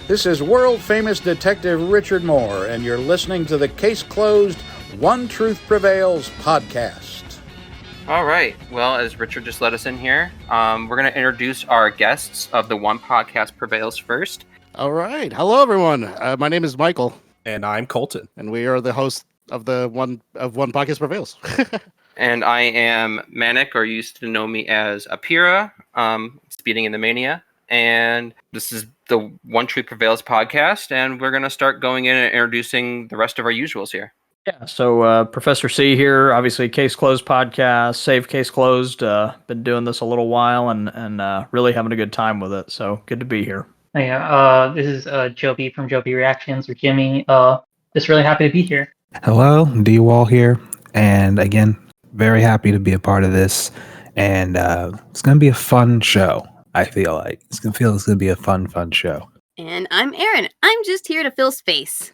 This is world-famous Detective Richard Moore, and you're listening to the Case Closed, One Truth Prevails podcast. All right. Well, as Richard just let us in here, we're going to introduce our guests of the One Podcast Prevails first. All right. Hello, everyone. My name is Michael. And I'm Colton. And we are the hosts of the One Podcast Prevails. And I am Manic, or you used to know me as Apera, speeding in the Mania. And this is the One Truth Prevails podcast, and we're going to start going in and introducing the rest of our usuals here. Yeah, so Professor C here, obviously Case Closed podcast, Save Case Closed. Been doing this a little while and really having a good time with it, so good to be here. Yeah, this is JoeB from JoeB Reactions, or Jimmy. Just really happy to be here. Hello, Dwall here, and again, very happy to be a part of this, and it's going to be a fun show. I feel like it's going to be a fun show. And I'm Erin. I'm just here to fill space.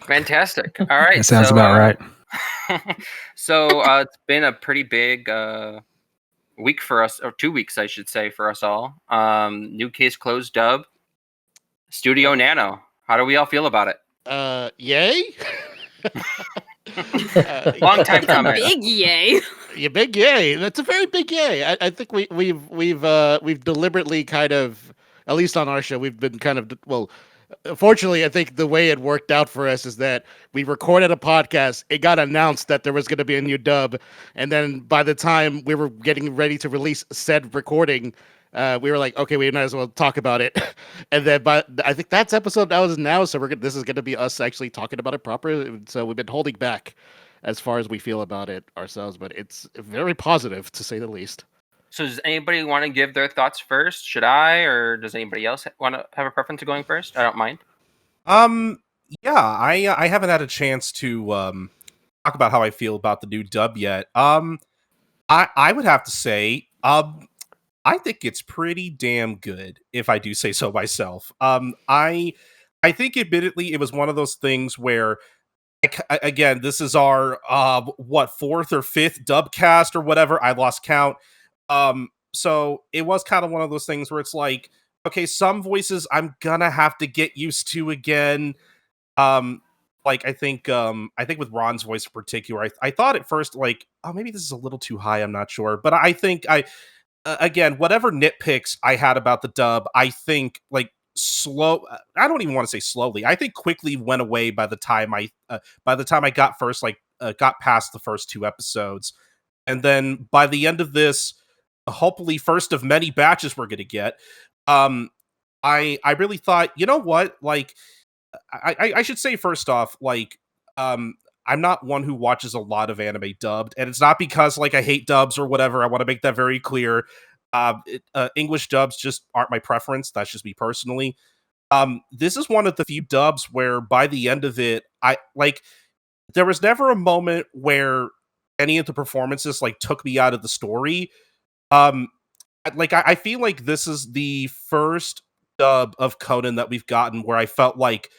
Fantastic. All right. That sounds about right. So it's been a pretty big week for us, or 2 weeks, I should say, for us all. New Case Closed dub, Studio Nano. How do we all feel about it? Yay? Long time coming. Big yay. Yeah, big yay. That's a very big yay. I think we've deliberately kind of, at least on our show, we've been kind of, well, fortunately, I think the way it worked out for us is that we recorded a podcast. It got announced that there was going to be a new dub, and then by the time we were getting ready to release said recording, we were like, okay, we might as well talk about it. And then, but I think that's episode that was now. So this is going to be us actually talking about it proper. So we've been holding back as far as we feel about it ourselves, but it's very positive to say the least. So does anybody want to give their thoughts first? Should I, or does anybody else want to have a preference to going first? I don't mind. Yeah, I haven't had a chance to talk about how I feel about the new dub yet. I would have to say, I think it's pretty damn good, if I do say so myself. I think, admittedly, it was one of those things where, again, this is our fourth or fifth dub cast or whatever. I lost count. So it was kind of one of those things where it's like, okay, some voices I'm gonna have to get used to again. Like I think with Ron's voice in particular, I thought at first like, oh, maybe this is a little too high. I'm not sure, but I think again, whatever nitpicks I had about the dub, I think like I don't even want to say slowly. I think quickly went away by the time I got got past the first 2 episodes, and then by the end of this, hopefully first of many batches we're gonna get, I really thought, you know what, like I should say first off, like I'm not one who watches a lot of anime dubbed, and it's not because like I hate dubs or whatever. I want to make that very clear. English dubs just aren't my preference. That's just me personally. This is one of the few dubs where by the end of it, there was never a moment where any of the performances like took me out of the story. I feel like this is the first dub of Conan that we've gotten where I felt like,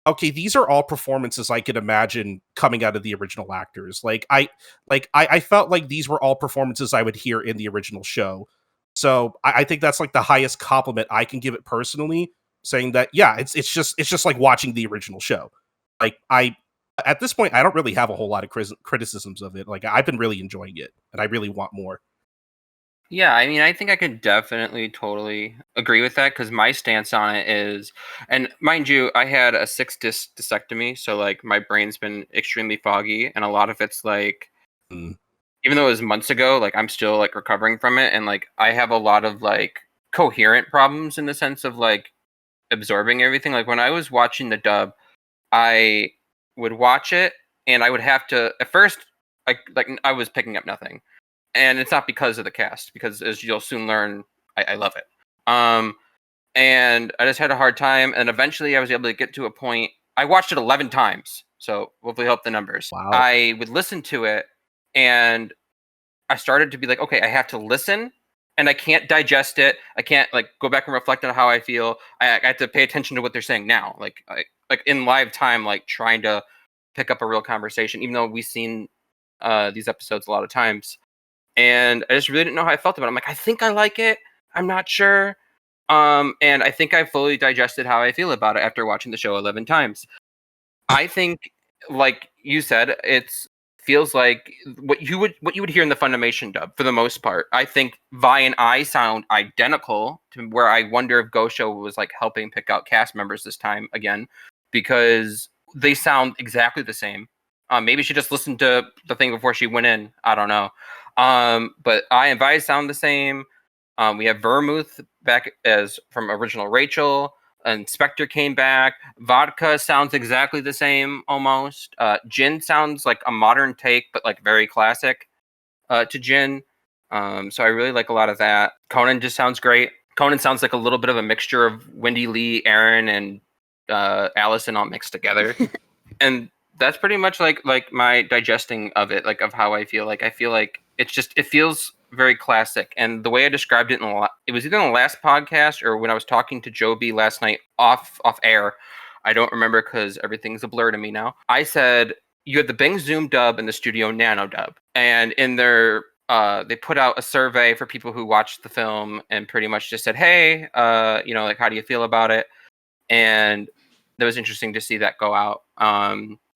okay, these are all performances I could imagine coming out of the original actors. I felt like these were all performances I would hear in the original show. So I think that's like the highest compliment I can give it personally, saying that, yeah, it's just like watching the original show. Like at this point, I don't really have a whole lot of criticisms of it. Like I've been really enjoying it, and I really want more. Yeah, I mean, I think I could definitely totally agree with that, because my stance on it is, and mind you, I had a 6-disc disectomy, so like my brain's been extremely foggy, and a lot of it's like, even though it was months ago, like I'm still like recovering from it, and like I have a lot of like coherent problems in the sense of like absorbing everything. Like when I was watching the dub, I would watch it, and I would have to, at first, I was picking up nothing. And it's not because of the cast, because as you'll soon learn, I love it. And I just had a hard time, and eventually I was able to get to a point. I watched it 11 times, so hopefully help the numbers. Wow. I would listen to it, and I started to be like, okay, I have to listen, and I can't digest it. I can't like go back and reflect on how I feel. I have to pay attention to what they're saying now, like in live time, like trying to pick up a real conversation, even though we've seen these episodes a lot of times. And I just really didn't know how I felt about it. I'm like, I think I like it. I'm not sure. And I think I fully digested how I feel about it after watching the show 11 times. I think, like you said, it's feels like what you would hear in the Funimation dub for the most part. I think Vi and I sound identical, to where I wonder if Gosho was like helping pick out cast members this time again, because they sound exactly the same. Maybe she just listened to the thing before she went in. I don't know. But I and Vi sound the same. We have Vermouth back as from original Rachel. And Spectre came back. Vodka sounds exactly the same almost. Gin sounds like a modern take, but like very classic to Gin. So I really like a lot of that. Conan just sounds great. Conan sounds like a little bit of a mixture of Wendy Lee, Erin, and Allison all mixed together. And that's pretty much like my digesting of it, like of how I feel. Like I feel like it feels very classic. And the way I described it it was either in the last podcast or when I was talking to JoeB last night off air. I don't remember because everything's a blur to me now. I said you had the Bangzoom dub and the Studio Nano dub, and in their they put out a survey for people who watched the film and pretty much just said, hey, like how do you feel about it? And that was interesting to see that go out.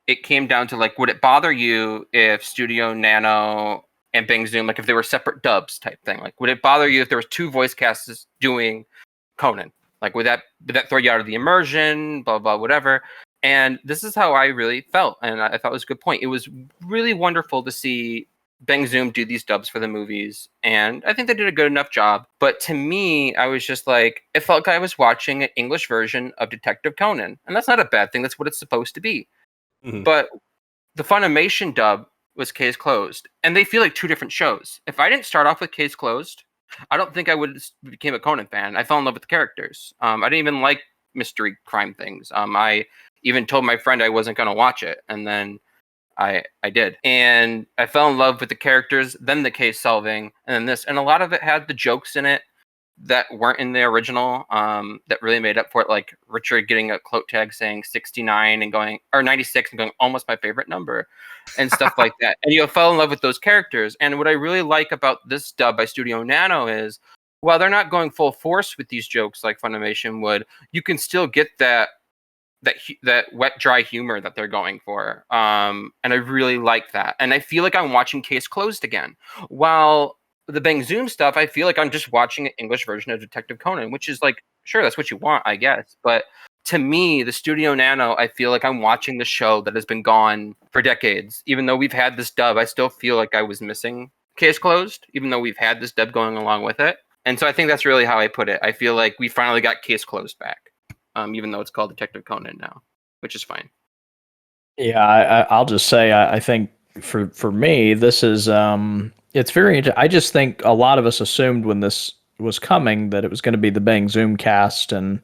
It came down to like, would it bother you if Studio Nano and Bangzoom, like if they were separate dubs type thing? Like, would it bother you if there was two voice casts doing Conan? Like, would that throw you out of the immersion? Blah blah whatever. And this is how I really felt, and I thought it was a good point. It was really wonderful to see Bangzoom do these dubs for the movies, and I think they did a good enough job. But to me, I was just like, it felt like I was watching an English version of Detective Conan, and that's not a bad thing. That's what it's supposed to be. Mm-hmm. But the Funimation dub was Case Closed, and they feel like two different shows. If I didn't start off with Case Closed, I don't think I would have became a Conan fan. I fell in love with the characters. I didn't even like mystery crime things. I even told my friend I wasn't going to watch it, and then I did. And I fell in love with the characters, then the case solving, and then this. And a lot of it had the jokes in it that weren't in the original, that really made up for it, like Richard getting a quote tag saying 69 and going, or 96 and going, almost my favorite number, and stuff like that. And fell in love with those characters. And what I really like about this dub by Studio Nano is, while they're not going full force with these jokes like Funimation would, you can still get that wet, dry humor that they're going for. And I really like that. And I feel like I'm watching Case Closed again. While the Bangzoom stuff, I feel like I'm just watching an English version of Detective Conan, which is like, sure, that's what you want, I guess. But to me, the Studio Nano, I feel like I'm watching the show that has been gone for decades. Even though we've had this dub, I still feel like I was missing Case Closed, even though we've had this dub going along with it. And so I think that's really how I put it. I feel like we finally got Case Closed back, even though it's called Detective Conan now, which is fine. Yeah, I'll just say I think for me, this is it's very. I just think a lot of us assumed when this was coming that it was going to be the Bangzoom cast, and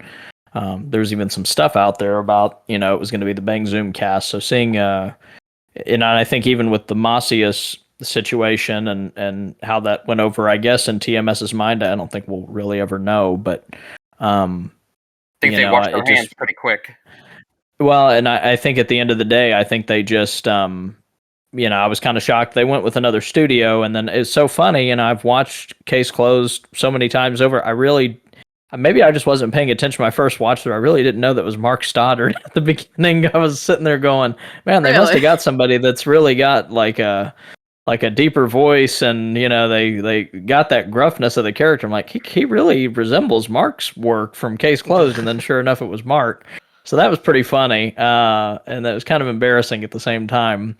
there's even some stuff out there about it was going to be the Bangzoom cast. So seeing, and I think even with the Masius situation and how that went over, I guess in TMS's mind, I don't think we'll really ever know, but I think they washed their hands pretty quick. Well, and I think at the end of the day, I think they just, I was kind of shocked they went with another studio. And then it's so funny, I've watched Case Closed so many times over. Maybe I just wasn't paying attention my first watch through. I really didn't know that was Mark Stoddard at the beginning. I was sitting there going, man, they must have got somebody that's really got like a deeper voice, and they got that gruffness of the character. I'm like, he really resembles Mark's work from Case Closed, and then sure enough, it was Mark. So that was pretty funny, and that was kind of embarrassing at the same time.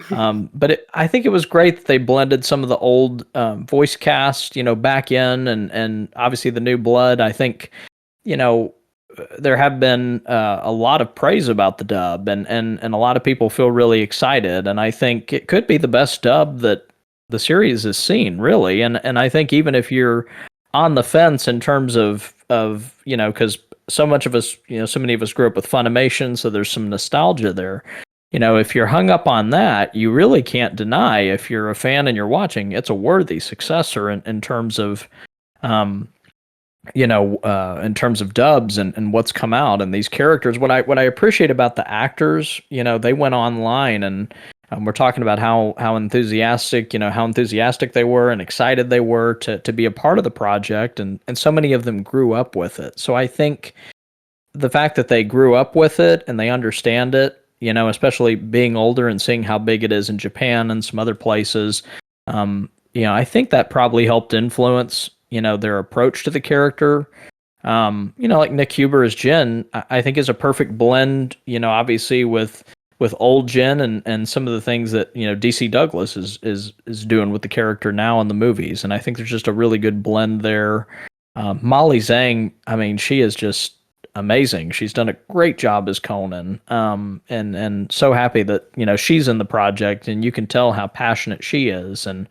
But I think it was great that they blended some of the old voice cast, back in, and obviously the new blood. I think, there have been a lot of praise about the dub, and a lot of people feel really excited. And I think it could be the best dub that the series has seen, really. And I think even if you're on the fence in terms of because so much of us, so many of us grew up with Funimation, so there's some nostalgia there. If you're hung up on that, you really can't deny, if you're a fan and you're watching, it's a worthy successor in terms of, in terms of dubs and what's come out and these characters. What I appreciate about the actors, they went online and we're talking about how enthusiastic they were and excited they were to be a part of the project, and so many of them grew up with it. So I think the fact that they grew up with it and they understand it, especially being older and seeing how big it is in Japan and some other places, I think that probably helped influence their approach to the character. Like Nick Huber as Jin, I think is a perfect blend, obviously with old Jin and some of the things that, DC Douglas is doing with the character now in the movies. And I think there's just a really good blend there. Molly Zhang, I mean, she is just amazing. She's done a great job as Conan. And so happy that, she's in the project and you can tell how passionate she is. And,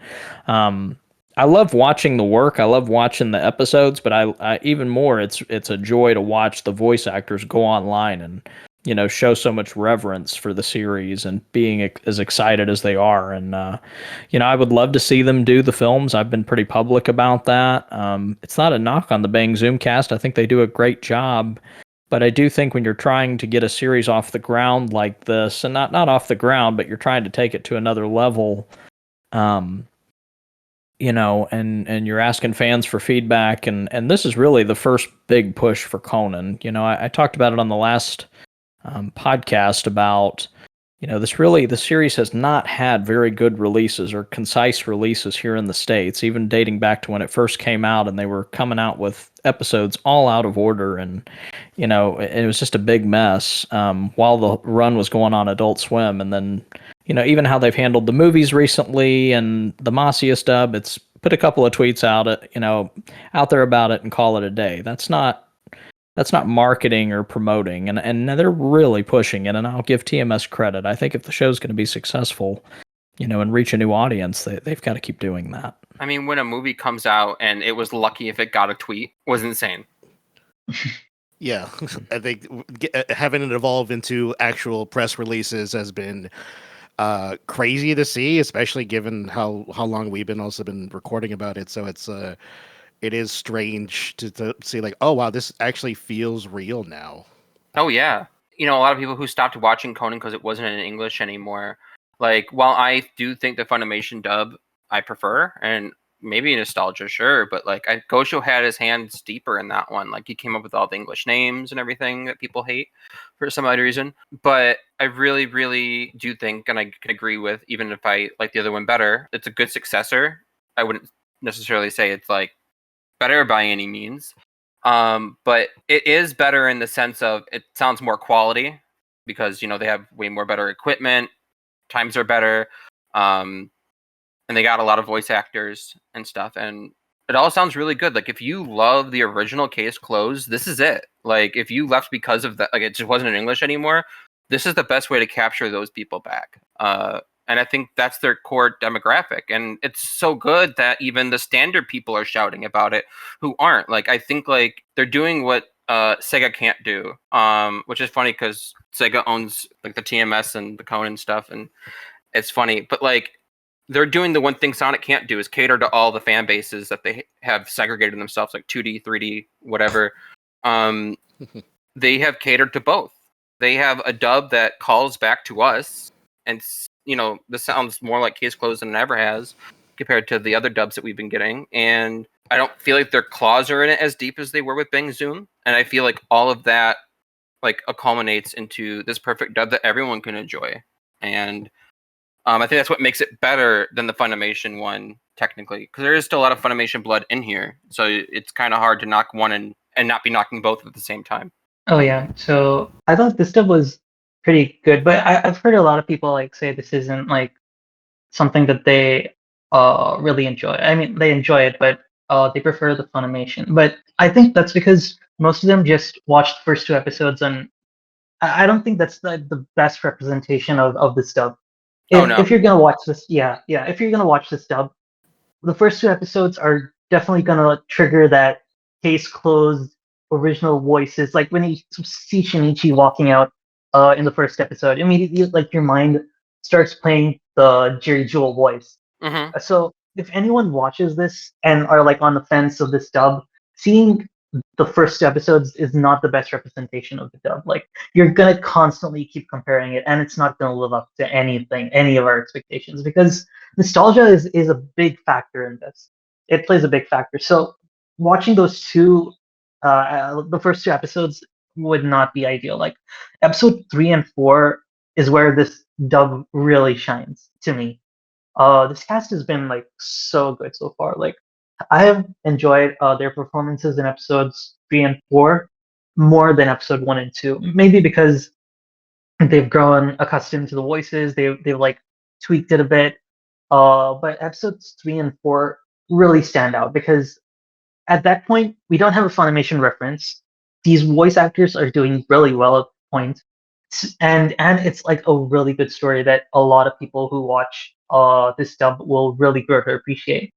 I love watching the work. I love watching the episodes, but I even more, it's a joy to watch the voice actors go online and, show so much reverence for the series and being as excited as they are. And, I would love to see them do the films. I've been pretty public about that. It's not a knock on the Bangzoom cast. I think they do a great job. But I do think when you're trying to get a series off the ground like this, and not off the ground, but you're trying to take it to another level, and you're asking fans for feedback, and this is really the first big push for Conan. I talked about it on the last podcast about, the series has not had very good releases or concise releases here in the States, even dating back to when it first came out, and they were coming out with episodes all out of order, and, it was just a big mess while the run was going on Adult Swim. And then, even how they've handled the movies recently and the Masius dub, it's put a couple of tweets out there about it and call it a day. That's not marketing or promoting, and they're really pushing it. And I'll give TMS credit. I think if the show's going to be successful, and reach a new audience, they've got to keep doing that. I mean, when a movie comes out and it was lucky if it got a tweet, was insane. Yeah, I think having it evolve into actual press releases has been crazy to see, especially given how long we've been recording about it. So it is strange to see, like, oh wow, this actually feels real now. Oh yeah, a lot of people who stopped watching Conan because it wasn't in English anymore. Like, while I do think the Funimation dub I prefer, and maybe nostalgia, sure, but like Gosho had his hands deeper in that one. Like, he came up with all the English names and everything that people hate for some odd reason. But I really, really do think, and I can agree with, even if I like the other one better, it's a good successor. I wouldn't necessarily say it's like better by any means, but it is better in the sense of it sounds more quality because they have way more better equipment, times are better, and they got a lot of voice actors and stuff, and it all sounds really good. Like, if you love the original Case Closed, this is it. Like, if you left because of that, like, it just wasn't in English anymore, this is the best way to capture those people back. And I think that's their core demographic. And it's so good that even the standard people are shouting about it who aren't. Like, I think, like, they're doing what Sega can't do, which is funny because Sega owns, like, the TMS and the Conan stuff, and it's funny. But, like, they're doing the one thing Sonic can't do, is cater to all the fan bases that they have segregated themselves, like 2D, 3D, whatever. They have catered to both. They have a dub that calls back to us, and this sounds more like Case Closed than it ever has compared to the other dubs that we've been getting. And I don't feel like their claws are in it as deep as they were with Bangzoom. And I feel like all of that, like, culminates into this perfect dub that everyone can enjoy. And I think that's what makes it better than the Funimation one, technically, because there is still a lot of Funimation blood in here. So it's kind of hard to knock one and not be knocking both at the same time. Oh yeah, so I thought this stuff was pretty good, but I've heard a lot of people like say this isn't like something that they really enjoy. I mean, they enjoy it, but they prefer the Funimation. But I think that's because most of them just watched the first 2 episodes, and I don't think that's the best representation of this dub. If you're gonna watch this, if you're gonna watch this dub, the first 2 episodes are definitely gonna trigger that Case Closed original voices. Like when you see Shinichi walking out in the first episode, immediately, like, your mind starts playing the Jerry Jewel voice. Mm-hmm. So if anyone watches this and are like on the fence of this dub, seeing the first two episodes is not the best representation of the dub. Like you're gonna constantly keep comparing it, and it's not gonna live up to any of our expectations, because nostalgia is a big factor in this. It plays a big factor. So watching those two, the first two episodes would not be ideal. Like episode 3 and 4 is where this dub really shines to me. This cast has been like so good so far. Like I have enjoyed their performances in episodes 3 and 4 more than episode 1 and 2. Maybe because they've grown accustomed to the voices. They've like tweaked it a bit. But episodes 3 and 4 really stand out because at that point we don't have a Funimation reference. These voice actors are doing really well at the point. And it's like a really good story that a lot of people who watch this dub will really grow to appreciate.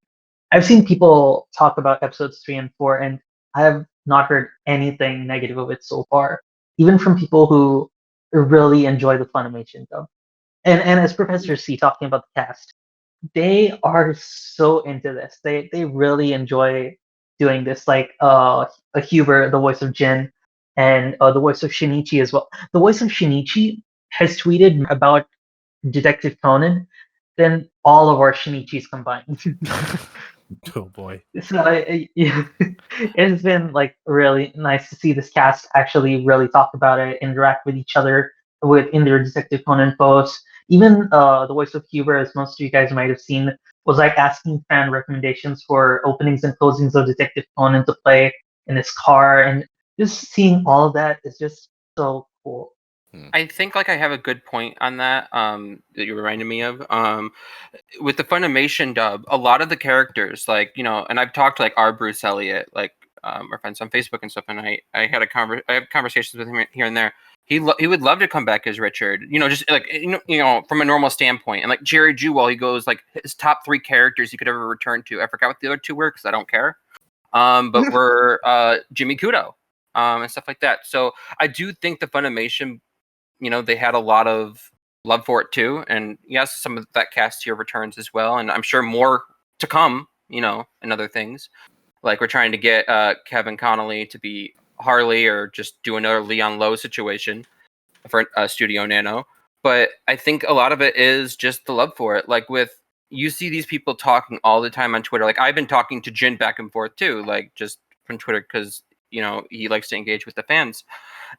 I've seen people talk about episodes 3 and 4, and I have not heard anything negative of it so far, even from people who really enjoy the Funimation dub. And as Professor C talking about the cast, they are so into this. They really enjoy doing this. Like a Huber, the voice of Jin, and the voice of Shinichi as well. The voice of Shinichi has tweeted about Detective Conan than all of our Shinichis combined. Oh boy. So yeah, it's been like really nice to see this cast actually really talk about it, interact with each other in their Detective Conan posts. Even the voice of Huber, as most of you guys might have seen, was like asking fan recommendations for openings and closings of Detective Conan to play in his car, and just seeing all of that is just so cool. I think like I have a good point on that that you reminded me of. With the Funimation dub, a lot of the characters, like, you know, and I've talked to like our Bruce Elliott, like our friends on Facebook and stuff, and I have conversations with him here and there. He would love to come back as Richard, you know, just like you know from a normal standpoint. And like Jerry Jewell, he goes like his top 3 characters he could ever return to. I forgot what the other 2 were because I don't care. But we're Jimmy Kudo and stuff like that. So I do think the Funimation, you know, they had a lot of love for it too, and yes, some of that cast here returns as well, and I'm sure more to come, you know, and other things. Like we're trying to get Kevin Connolly to be Harley, or just do another Leon Lowe situation for Studio Nano. But I think a lot of it is just the love for it. Like with, you see these people talking all the time on Twitter. Like I've been talking to Jin back and forth too, like just from Twitter, because you know he likes to engage with the fans.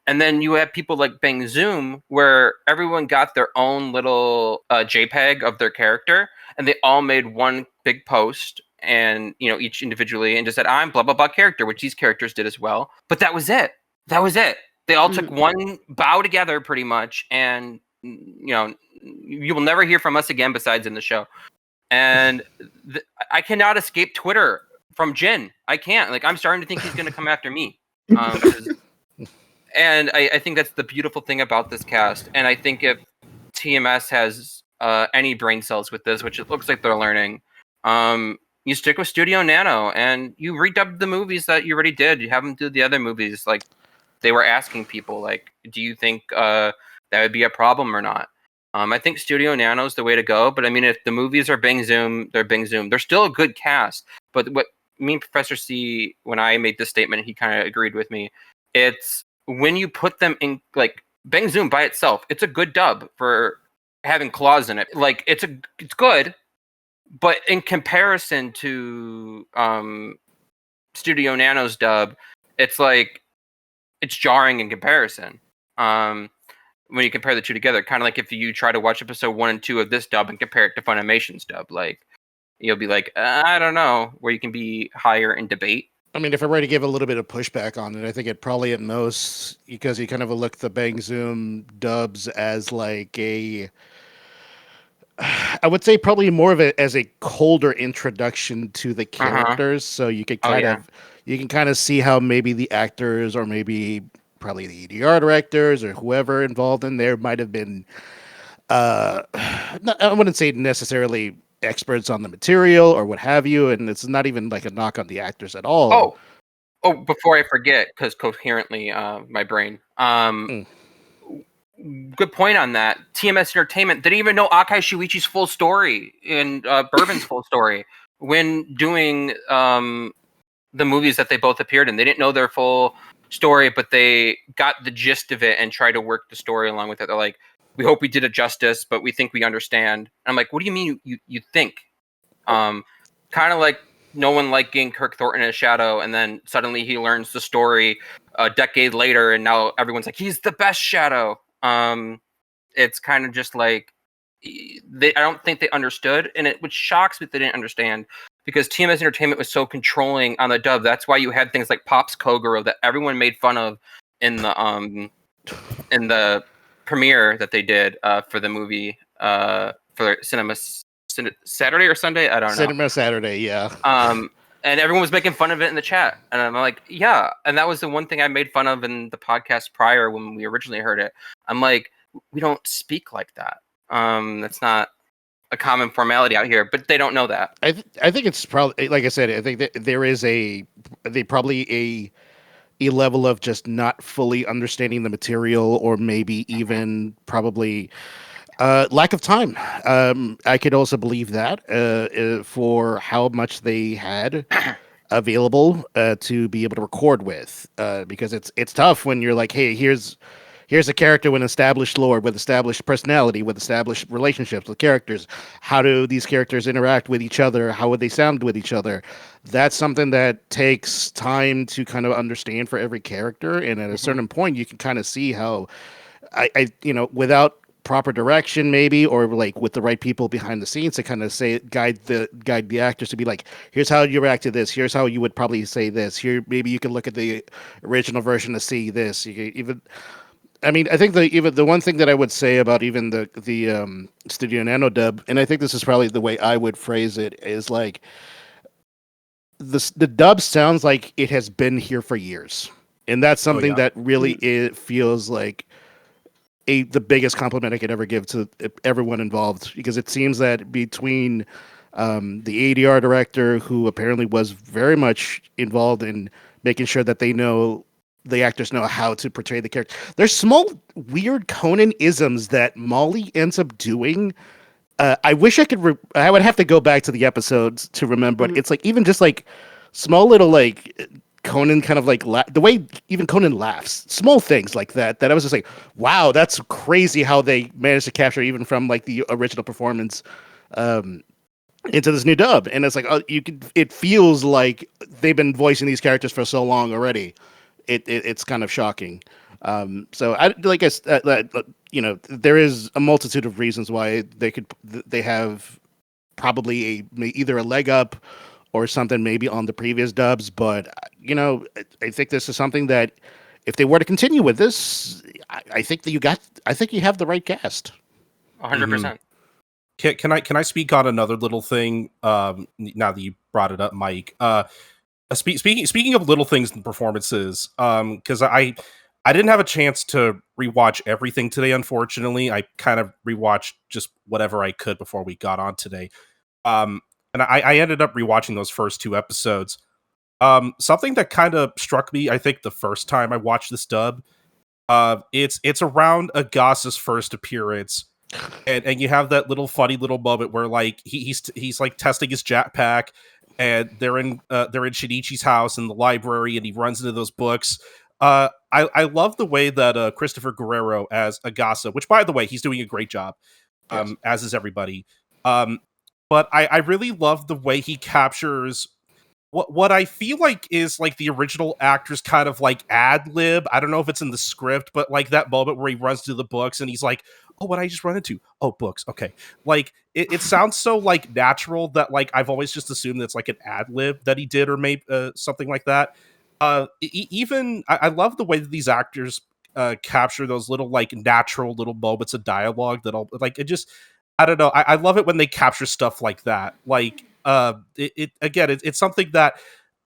And then you have people like Bangzoom, where everyone got their own little JPEG of their character, and they all made one big post, and you know, each individually, and just said, "I'm blah blah blah character," which these characters did as well. But that was it. That was it. They all took one bow together, pretty much, and you know, you will never hear from us again besides in the show. And I cannot escape Twitter from Jin. I can't. Like I'm starting to think he's going to come after me. And I think that's the beautiful thing about this cast. And I think if TMS has any brain cells with this, which it looks like they're learning, you stick with Studio Nano and you redub the movies that you already did. You have them do the other movies. Like they were asking people, like, do you think that would be a problem or not? I think Studio Nano is the way to go. But I mean, if the movies are Bangzoom, they're Bangzoom. They're still a good cast. But what me and Professor C, when I made this statement, he kind of agreed with me. It's when you put them in, like Bangzoom by itself, it's a good dub for having claws in it. Like it's good, but in comparison to Studio Nano's dub, it's like it's jarring in comparison. When you compare the two together, kind of like if you try to watch episode 1 and 2 of this dub and compare it to Funimation's dub, like you'll be like, I don't know, where you can be higher in debate. I mean, if I were to give a little bit of pushback on it, I think it probably at most, because you kind of look the Bangzoom dubs as like I would say probably more of it as a colder introduction to the characters. So you could you can kind of see how maybe the actors or maybe probably the EDR directors or whoever involved in there might have been, I wouldn't say necessarily experts on the material or what have you, and it's not even like a knock on the actors at all. Oh, before I forget, because coherently, my brain. Good point on that. TMS Entertainment didn't even know Akai Shuichi's full story and Bourbon's full story when doing the movies that they both appeared in. They didn't know their full story, but they got the gist of it and tried to work the story along with it. They're like, we hope we did it justice, but we think we understand. And I'm like, what do you mean you think? Kind of like no one liking Kirk Thornton in Shadow, and then suddenly he learns the story a decade later, and now everyone's like, he's the best Shadow. It's kind of just like, I don't think they understood, and which shocks me that they didn't understand, because TMS Entertainment was so controlling on the dub. That's why you had things like Pop's Kogoro that everyone made fun of in the premiere that they did for the movie for Cinema Saturday or Sunday, I don't know. Cinema Saturday, yeah. And everyone was making fun of it in the chat, and I'm like, yeah. And that was the one thing I made fun of in the podcast prior when we originally heard it. I'm like, we don't speak like that. That's not a common formality out here, but they don't know that. I think it's probably, like I said, I think that there is a level of just not fully understanding the material, or maybe even probably lack of time. I could also believe that for how much they had available to be able to record with, because it's tough when you're like, hey, here's a character with an established lore, with established personality, with established relationships with characters. How do these characters interact with each other? How would they sound with each other? That's something that takes time to kind of understand for every character. And at a certain point, you can kind of see how I without proper direction, maybe, or like with the right people behind the scenes to kind of guide the actors to be like, here's how you react to this, here's how you would probably say this, here maybe you can look at the original version to see this. You can even, I mean, I think the one thing that I would say about even the Studio Nano dub, and I think this is probably the way I would phrase it, is like the dub sounds like it has been here for years, and that's something that really it feels like the biggest compliment I could ever give to everyone involved, because it seems that between the ADR director, who apparently was very much involved in making sure that the actors know how to portray the character. There's small weird Conan isms that Molly ends up doing. I wish I could. I would have to go back to the episodes to remember. But it's like even just like small little like Conan kind of like the way even Conan laughs, small things like that. That I was just like, wow, that's crazy how they managed to capture even from like the original performance into this new dub. And it's like it feels like they've been voicing these characters for so long already. It's kind of shocking. So there is a multitude of reasons why they have probably either a leg up or something maybe on the previous dubs. But I think this is something that if they were to continue with this, I think you have the right cast. 100%. Can I speak on another little thing? Now that you brought it up, Mike. Speaking of little things in performances, because I didn't have a chance to rewatch everything today, unfortunately. I kind of rewatched just whatever I could before we got on today. And I ended up rewatching those first two episodes. Something that kind of struck me, I think, the first time I watched this dub, it's around Agasa's first appearance, and you have that little funny little moment where like he's like testing his jetpack, and they're in Shinichi's house in the library, and he runs into those books. I love the way that Christopher Guerrero as Agasa, which by the way he's doing a great job, as is everybody. But I really love the way he captures what I feel like is like the original actor's kind of like ad lib. I don't know if it's in the script, but like that moment where he runs to the books and he's like, oh, what I just run into? Oh, books. Okay. Like it sounds so like natural that like I've always just assumed that's like an ad lib that he did, or maybe something like that. Even I love the way that these actors capture those little like natural little moments of dialogue that all like it just, I don't know. I love it when they capture stuff like that. Like it's something that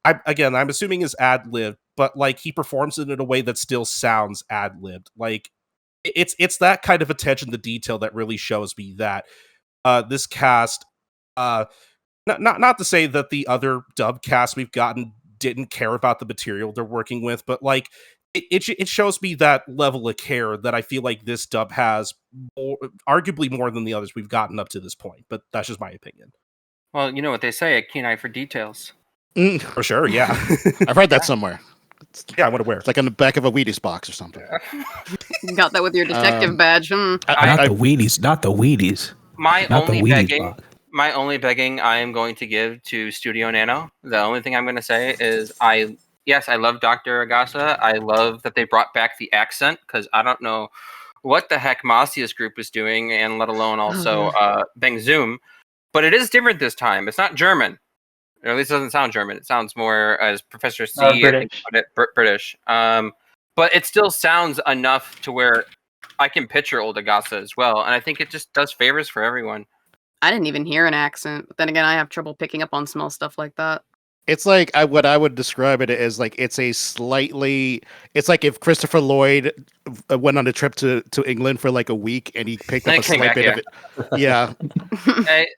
I'm assuming is ad libbed, but like he performs it in a way that still sounds ad libbed. Like it's that kind of attention to detail that really shows me that this cast, not to say that the other dub casts we've gotten didn't care about the material they're working with, but like it shows me that level of care that I feel like this dub has arguably more than the others we've gotten up to this point. But that's just my opinion. Well, you know what they say, a keen eye for details. For sure, yeah. I've read that somewhere. Yeah, I would aware. It's like on the back of a Wheaties box or something. Got that with your detective badge. Not the Wheaties. Not the Wheaties. My Not the only Wheaties begging, box. my only begging I am going to give to Studio Nano. The only thing I'm going to say is yes, I love Dr. Agasa. I love that they brought back the accent because I don't know what the heck Masia's group is doing, and let alone also Bangzoom. But it is different this time. It's not German. Or at least it doesn't sound German. It sounds more, as Professor C, I think, put it, British. But it still sounds enough to where I can picture old Agasa as well. And I think it just does favors for everyone. I didn't even hear an accent. But then again, I have trouble picking up on small stuff like that. It's like what I would describe it as like it's like if Christopher Lloyd went on a trip to England for like a week and he picked up a slight bit of it. Yeah.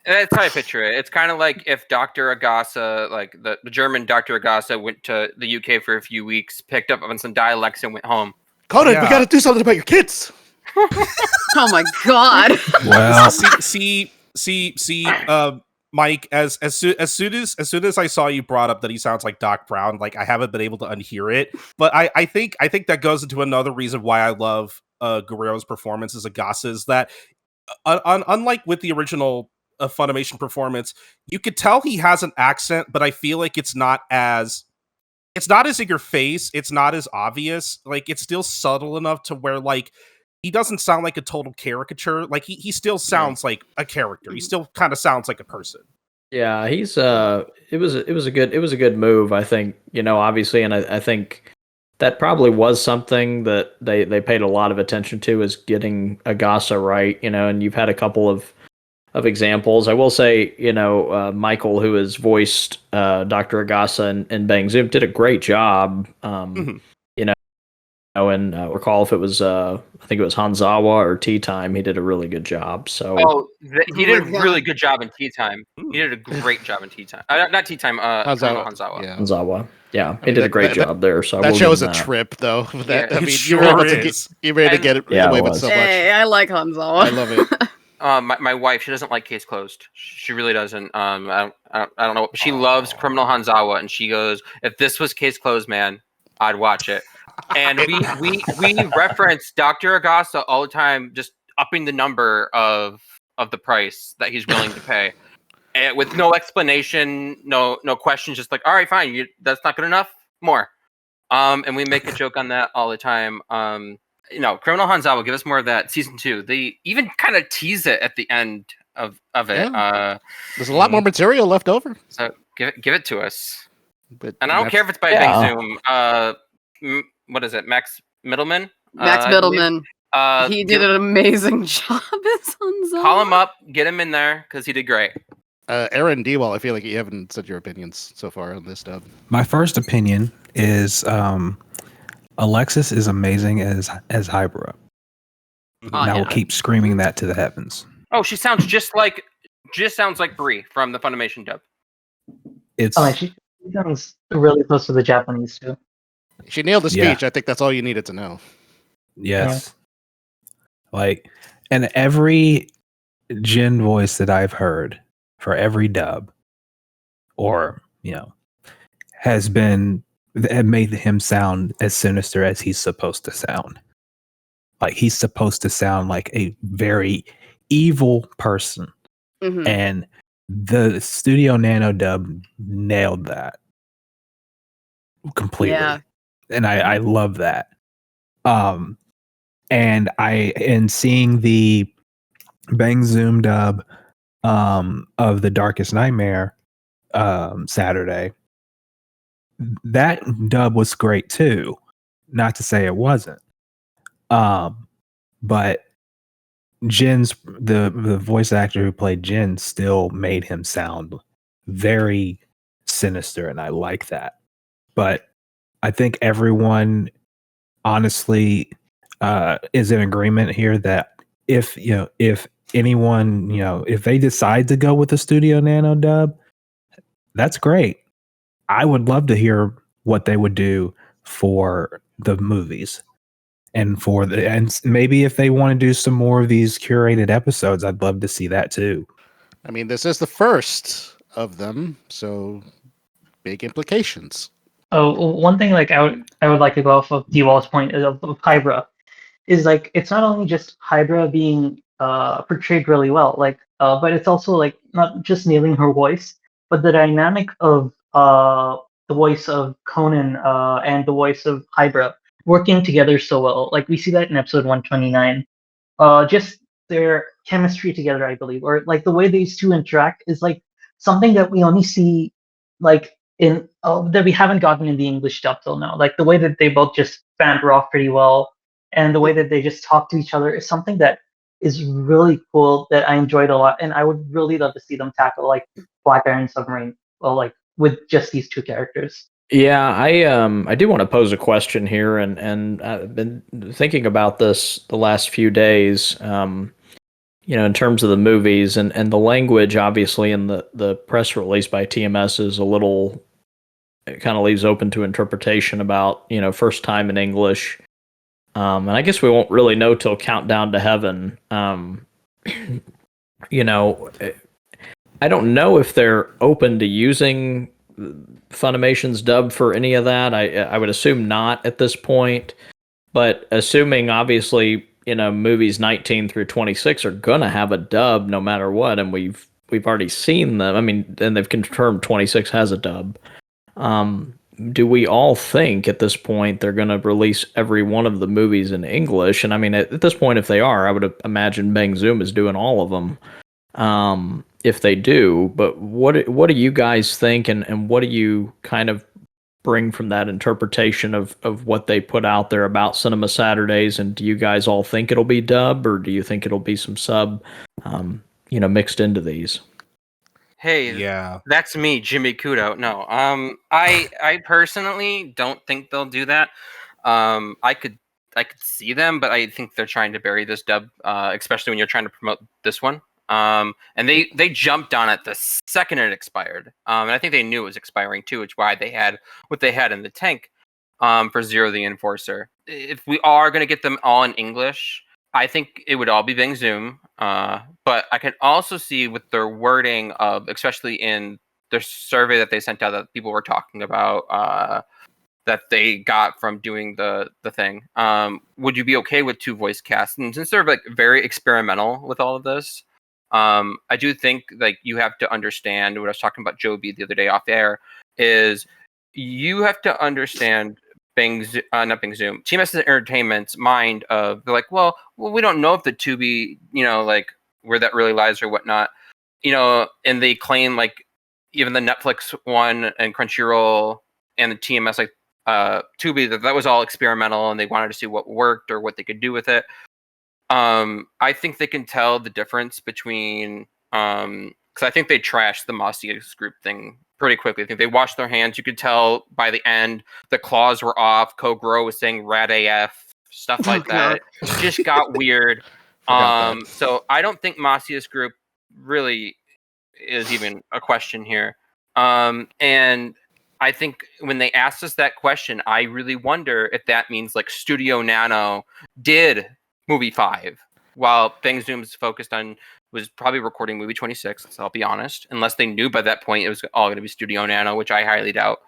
That's how I picture it. It's kind of like if Dr. Agasa, like the German Dr. Agasa, went to the UK for a few weeks, picked up on some dialects and went home. Conan, we got to do something about your kids. Oh my god. Well, see, Mike, as soon as I saw you brought up that he sounds like Doc Brown, like I haven't been able to unhear it. But I think that goes into another reason why I love Guerrero's performance as Agasa is that unlike with the original Funimation performance, you could tell he has an accent, but I feel like it's not as in your face, it's not as obvious. Like it's still subtle enough to where like he doesn't sound like a total caricature. Like he still sounds like a character. He still kind of sounds like a person. Yeah, he's it was a good move, I think, obviously, and I think that probably was something that they paid a lot of attention to, is getting Agasa right, and you've had a couple of examples. I will say, Michael, who has voiced Dr. Agasa in Bangzoom, did a great job. And recall if it was I think it was Hanzawa or Tea Time. He did a really good job. So he did a really good job in Tea Time. He did a great job in Tea Time. Not Tea Time. Hanzawa. Yeah. Hanzawa. Yeah, he did a great job there. So that we'll show was a trip, though. That, Yeah, I mean, sure you were able to get away with so much. Hey, I like Hanzawa. I love it. My wife, she doesn't like Case Closed. She really doesn't. I don't know. She loves Criminal Hanzawa, and she goes, "If this was Case Closed, man, I'd watch it." And we reference Dr. Agasa all the time, just upping the number of the price that he's willing to pay, and with no explanation, no questions, just like, all right, fine, that's not good enough, more. And we make a joke on that all the time. Criminal Hanzawa, give us more of that. Season 2, they even kind of tease it at the end of it. Yeah. There's a lot more material left over. So give it to us. But And I don't care if it's by Bangzoom. What is it, Max Middleman? Max Middleman. He did an amazing job as Hanzawa. Call him up, get him in there, because he did great. Erin Dwall, I feel like you haven't said your opinions so far on this stuff. my first opinion is Alexis is amazing as Haibara. And I will keep screaming that to the heavens. Oh, she sounds just sounds like Brie from the Funimation dub. It's she sounds really close to the Japanese too. She nailed the Yeah. speech. I think that's all you needed to know. yes. Like, and every Jin voice that I've heard for every dub or, have made him sound as sinister as he's supposed to sound. Like he's supposed to sound like a very evil person. Mhm. And the Studio Nano dub nailed that completely. Yeah. And I love that. And in seeing the Bangzoom dub of The Darkest Nightmare Saturday, that dub was great too. Not to say it wasn't. But Jin's the voice actor who played Jin still made him sound very sinister, and I like that. But I think everyone honestly is in agreement here that if anyone, if they decide to go with the Studio Nano dub, that's great. I would love to hear what they would do for the movies. And and maybe if they want to do some more of these curated episodes, I'd love to see that too. I mean, this is the first of them, so big implications. Oh, one thing like I would like to go off of Dwall's point of Haibara is like it's not only just Haibara being portrayed really well, like but it's also like not just nailing her voice, but the dynamic of the voice of Conan and the voice of Haibara working together so well. Like we see that in episode 129. Just their chemistry together, I believe, or like the way these two interact is like something that we only see like in that we haven't gotten in the English dub till now. Like the way that they both just banter off pretty well, and the way that they just talk to each other is something that is really cool that I enjoyed a lot, and I would really love to see them tackle like Black Iron Submarine, well, like with just these two characters. Yeah, I do want to pose a question here, and I've been thinking about this the last few days. In terms of the movies and the language, obviously, in the press release by TMS is a little. It kind of leaves open to interpretation about first time in English, and I guess we won't really know till Countdown to Heaven. I don't know if they're open to using Funimation's dub for any of that. I would assume not at this point, but assuming obviously movies 19 through 26 are gonna have a dub no matter what, and we've already seen them. I mean, and they've confirmed 26 has a dub. Do we all think at this point they're gonna release every one of the movies in English? And I mean, at this point, if they are, I would imagine Bangzoom is doing all of them. If they do, but what do you guys think, and what do you kind of bring from that interpretation of what they put out there about Cinema Saturdays? And do you guys all think it'll be dub, or do you think it'll be some sub, mixed into these? Hey, Yeah. that's me, Jimmy Kudo. No, I personally don't think they'll do that. I could see them, but I think they're trying to bury this dub, especially when you're trying to promote this one. And they jumped on it the second it expired. And I think they knew it was expiring too, which is why they had what they had in the tank for Zero the Enforcer. If we are going to get them all in English, I think it would all be Bangzoom. But I can also see with their wording of, especially in their survey that they sent out that people were talking about, that they got from doing the thing. Would you be okay with two voice casts? And since they're like very experimental with all of this, I do think like you have to understand what I was talking about JoeB the other day off air is you have to understand not Bangzoom, TMS Entertainment's mind of they're like, well, we don't know if the Tubi, like where that really lies or whatnot, and they claim like even the Netflix one and Crunchyroll and the TMS like Tubi that was all experimental and they wanted to see what worked or what they could do with it. I think they can tell the difference between because I think they trashed the Masia's group thing pretty quickly. I think they washed their hands. You could tell by the end the claws were off. Kogoro was saying "Rad AF," stuff like that. It just got weird. So I don't think Masia's group really is even a question here. And I think when they asked us that question, I really wonder if that means like Studio Nano did movie 5 while Bangzoom's was probably recording movie 26, so I'll be honest, unless they knew by that point it was all going to be Studio Nano, which I highly doubt.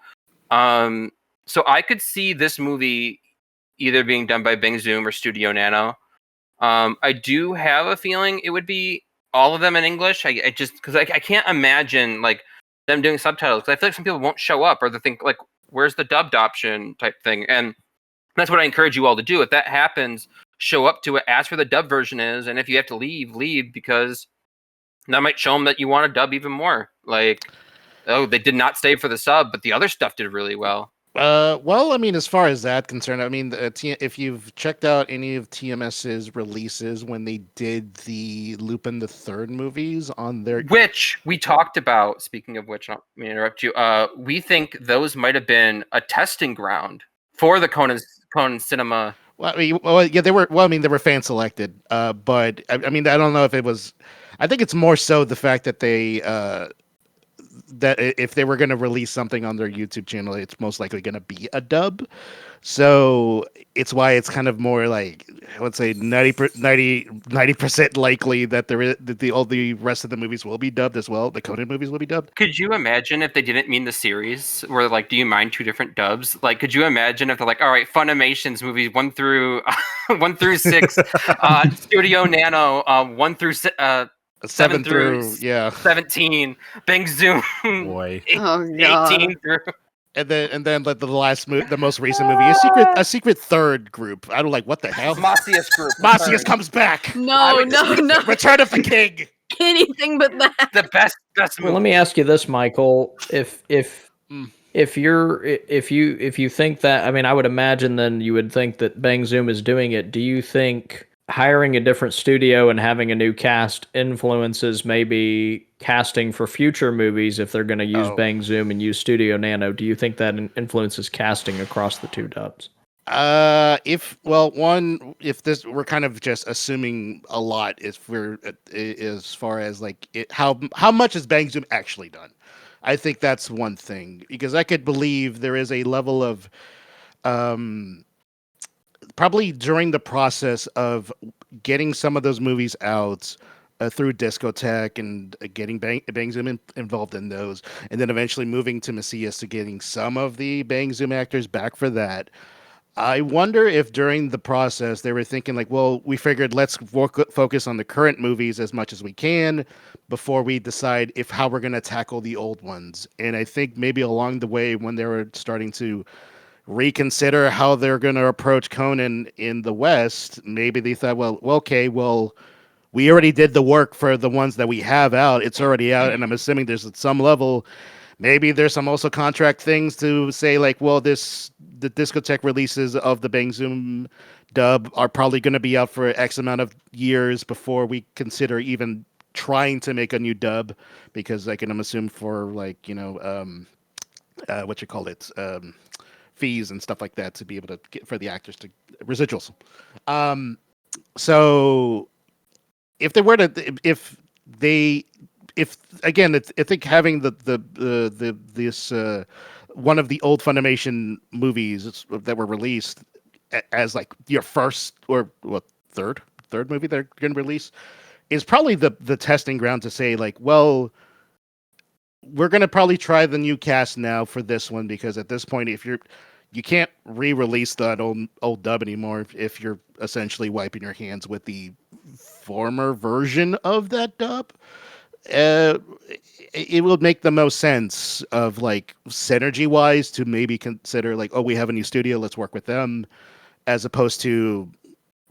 So I could see this movie either being done by Bangzoom or Studio Nano. I do have a feeling it would be all of them in English. I just because I can't imagine like them doing subtitles, because I feel like some people won't show up or they think like, where's the dubbed option type thing. And that's what I encourage you all to do. If that happens, show up to it, ask where the dub version is, and if you have to leave, because that might show them that you want to dub even more. Like, oh, they did not stay for the sub, but the other stuff did really well. Well, I mean, as far as that concerned, I mean, if you've checked out any of TMS's releases when they did the Lupin the Third movies on their... Which we talked about, speaking of which, let me interrupt you, we think those might have been a testing ground for the Conan Cinema. Well, they were. Well, I mean, they were fan selected. But I mean, I don't know if it was. I think it's more so the fact that they that if they were going to release something on their YouTube channel, it's most likely going to be a dub. So it's why it's kind of more like, I would say 90% likely that all the rest of the movies will be dubbed as well. The Conan movies will be dubbed. Could you imagine if they didn't mean the series? Where like, do you mind 2 different dubs? Like, could you imagine if they're like, all right, Funimation's movies 1 through 6, Studio Nano 1 through 7 through 17, Bangzoom Boy. 18 through. And then like the most recent movie, a secret third group. I don't like, what the hell? Masius group. Masius comes back. No. Return of the King. Anything but that. The best movie. Well, let me ask you this, Michael. If you think that, I mean, I would imagine then you would think that Bangzoom is doing it. Do you think hiring a different studio and having a new cast influences maybe casting for future movies if they're going to use Bangzoom and use Studio Nano? Do you think that influences casting across the 2 dubs? If this, we're kind of just assuming a lot as far as like how much is Bangzoom actually done. I think that's one thing, because I could believe there is a level of probably during the process of getting some of those movies out through Discotech and getting Bangzoom involved in those, and then eventually moving to Masias to getting some of the Bangzoom actors back for that. I wonder if during the process they were thinking like, well, we figured let's focus on the current movies as much as we can before we decide how we're going to tackle the old ones. And I think maybe along the way, when they were starting to reconsider how they're going to approach Conan in the West, maybe they thought, well, we already did the work for the ones that we have out. It's already out, and I'm assuming there's at some level, maybe there's some also contract things to say like, well, the Discotech releases of the Bangzoom dub are probably going to be out for X amount of years before we consider even trying to make a new dub, because I can assume for like, fees and stuff like that to be able to get for the actors to residuals. So if they were to, I think having this one of the old Funimation movies that were released as like your first or third movie they're going to release is probably the testing ground to say like, well, we're going to probably try the new cast now for this one, because at this point, you can't re-release that old dub anymore if you're essentially wiping your hands with the former version of that dub. It would make the most sense of like synergy wise to maybe consider like, oh, we have a new studio, let's work with them, as opposed to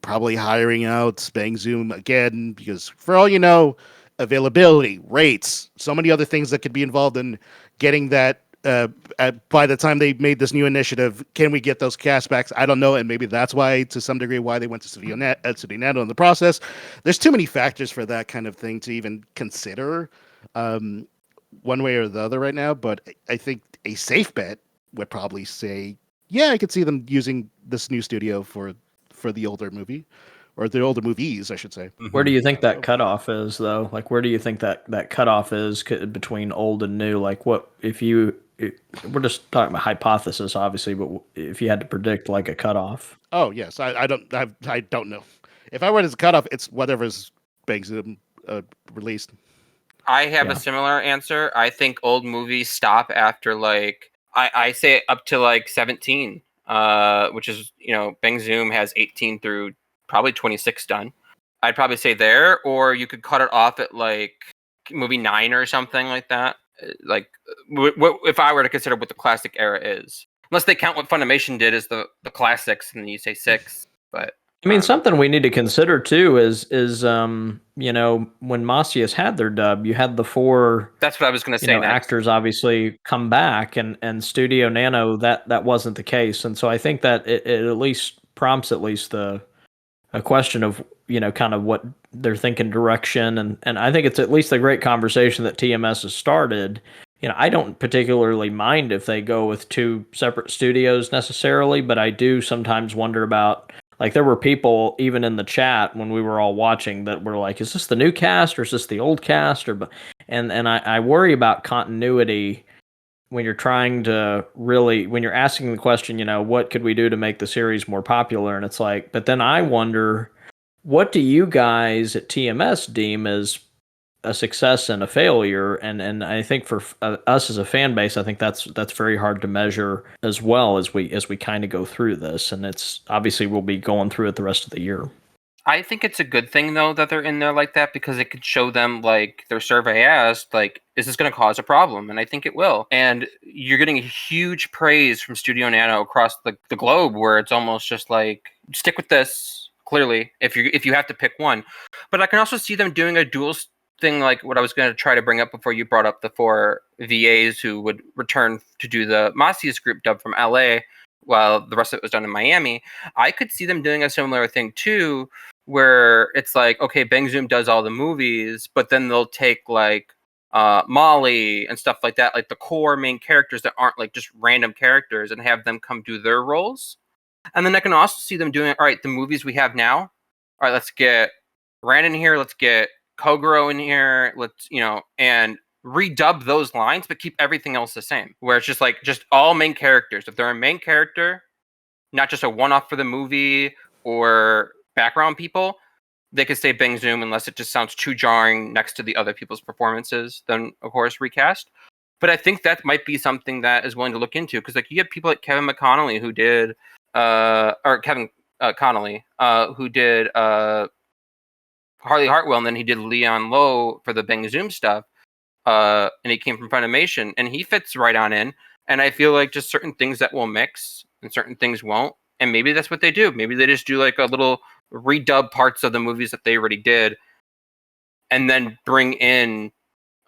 probably hiring out Bangzoom again, because for all you know, availability, rates, so many other things that could be involved in getting that. By the time they made this new initiative, can we get those castbacks? I don't know, and maybe that's why, to some degree, why they went to Studio Nano in the process. There's too many factors for that kind of thing to even consider one way or the other right now. But I think a safe bet would probably say, yeah, I could see them using this new studio for the older movie. Or the older movies, I should say. Where do you think that cutoff is, though? Like, where do you think that cutoff is between old and new? Like, what we're just talking about hypothesis, obviously, but if you had to predict like a cutoff? Oh yes, I don't know. If I were to cutoff, it's whatever's Bangzoom released. I have a similar answer. I think old movies stop after like I say up to like 17, which is Bangzoom has 18 through probably 26 done. I'd probably say there, or you could cut it off at like movie 9 or something like that. Like if I were to consider what the classic era is, unless they count what Funimation did as the classics, and then you say 6. But I mean, something we need to consider too is when Masias had their dub, you had the 4. That's what I was going to say. Actors obviously come back, and Studio Nano that wasn't the case, and so I think that it at least prompts a question of kind of what they're thinking direction, and I think it's at least a great conversation that TMS has started. I don't particularly mind if they go with 2 separate studios necessarily, but I do sometimes wonder about, like, there were people even in the chat when we were all watching that were like, is this the new cast or is this the old cast? and I worry about continuity when you're trying to when you're asking the question, what could we do to make the series more popular? And it's like, but then I wonder, what do you guys at TMS deem as a success and a failure? And I think for us as a fan base, I think that's very hard to measure as well as we kind of go through this. And it's obviously we'll be going through it the rest of the year. I think it's a good thing though that they're in there like that, because it could show them, like their survey asked, like, is this going to cause a problem? And I think it will. And you're getting huge praise from Studio Nano across the globe, where it's almost just like, stick with this. Clearly, if you have to pick one. But I can also see them doing a dual thing, like what I was going to try to bring up before you brought up the 4 VAs who would return to do the Masius group dub from LA, while the rest of it was done in Miami. I could see them doing a similar thing too, where it's like, okay, Bangzoom does all the movies, but then they'll take like Molly and stuff like that, like the core main characters that aren't like just random characters, and have them come do their roles. And then I can also see them doing, all right, the movies we have now, all right, let's get Rand in here, let's get Kogoro in here, let's, and redub those lines, but keep everything else the same, where it's just like, just all main characters. If they're a main character, not just a one-off for the movie or background people, they could say Bangzoom, unless it just sounds too jarring next to the other people's performances, then of course recast. But I think that might be something that is willing to look into, because like you have people like Kevin McConnelly who did Kevin Connolly who did Harley Hartwell, and then he did Leon Lowe for the Bangzoom stuff, and he came from Funimation, and he fits right on in. And I feel like just certain things that will mix and certain things won't, and maybe that's what they do. Maybe they just do like a little redub parts of the movies that they already did, and then bring in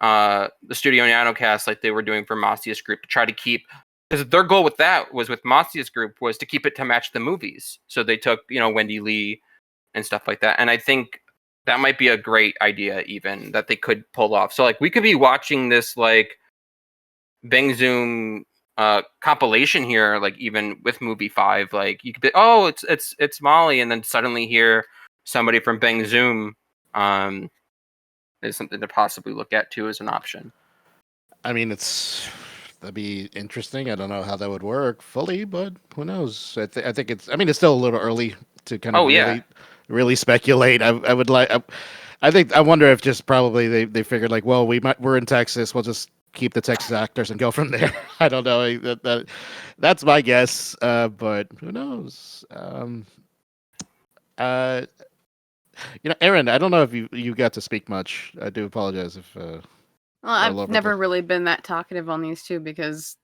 the Studio Nano cast like they were doing for Masius Group, to try to keep, because their goal with that was, with Masius Group, was to keep it to match the movies. So they took, Wendy Lee and stuff like that. And I think that might be a great idea, even, that they could pull off. So like we could be watching this like Bangzoom compilation here, like even with movie 5, like you could be, oh, it's Molly, and then suddenly hear somebody from Bangzoom is something to possibly look at too as an option. I mean, that'd be interesting. I don't know how that would work fully, but who knows? I think it's. I mean, it's still a little early to kind of really speculate. I would like. I wonder if just probably they figured like, well, we're in Texas. We'll just keep the Texas actors and go from there. I don't know. That's my guess. But who knows? Erin, I don't know if you got to speak much. I do apologize if. Well, I've never really been that talkative on these two, because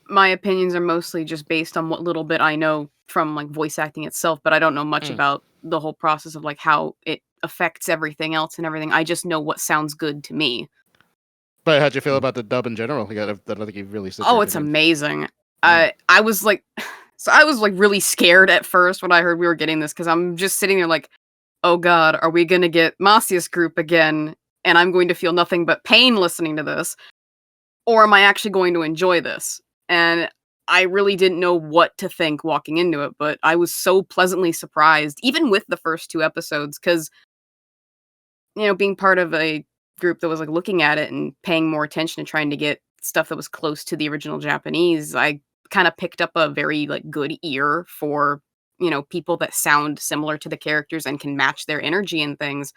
my opinions are mostly just based on what little bit I know from like voice acting itself, but I don't know much about the whole process of like how it affects everything else and everything. I just know what sounds good to me. But how'd you feel about the dub in general? I don't think you've really said. Oh, it's amazing. I was like, I was like really scared at first when I heard we were getting this, because I'm just sitting there like, oh god, are we gonna get Masius Group again? And I'm going to feel nothing but pain listening to this? Or am I actually going to enjoy this? And I really didn't know what to think walking into it, but I was so pleasantly surprised, even with the first 2 episodes, because, being part of a group that was like looking at it and paying more attention and trying to get stuff that was close to the original Japanese, I kind of picked up a very like good ear for, people that sound similar to the characters and can match their energy and things.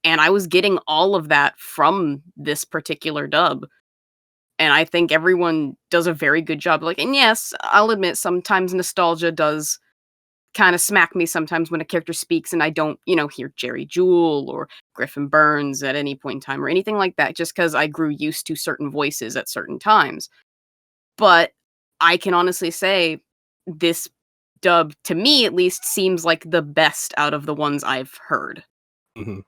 And I was getting all of that from this particular dub. And I think everyone does a very good job. Like, and yes, I'll admit sometimes nostalgia does kind of smack me sometimes when a character speaks and I don't, hear Jerry Jewell or Griffin Burns at any point in time or anything like that, just because I grew used to certain voices at certain times. But I can honestly say this dub, to me at least, seems like the best out of the ones I've heard. Mm-hmm.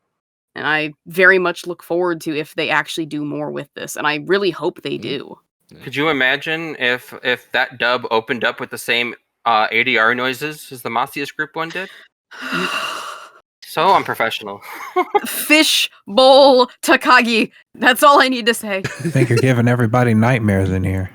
And I very much look forward to if they actually do more with this, and I really hope they do. Could you imagine if that dub opened up with the same ADR noises as the Masius Group one did? So unprofessional. Fish bowl Takagi. That's all I need to say. I think you're giving everybody nightmares in here.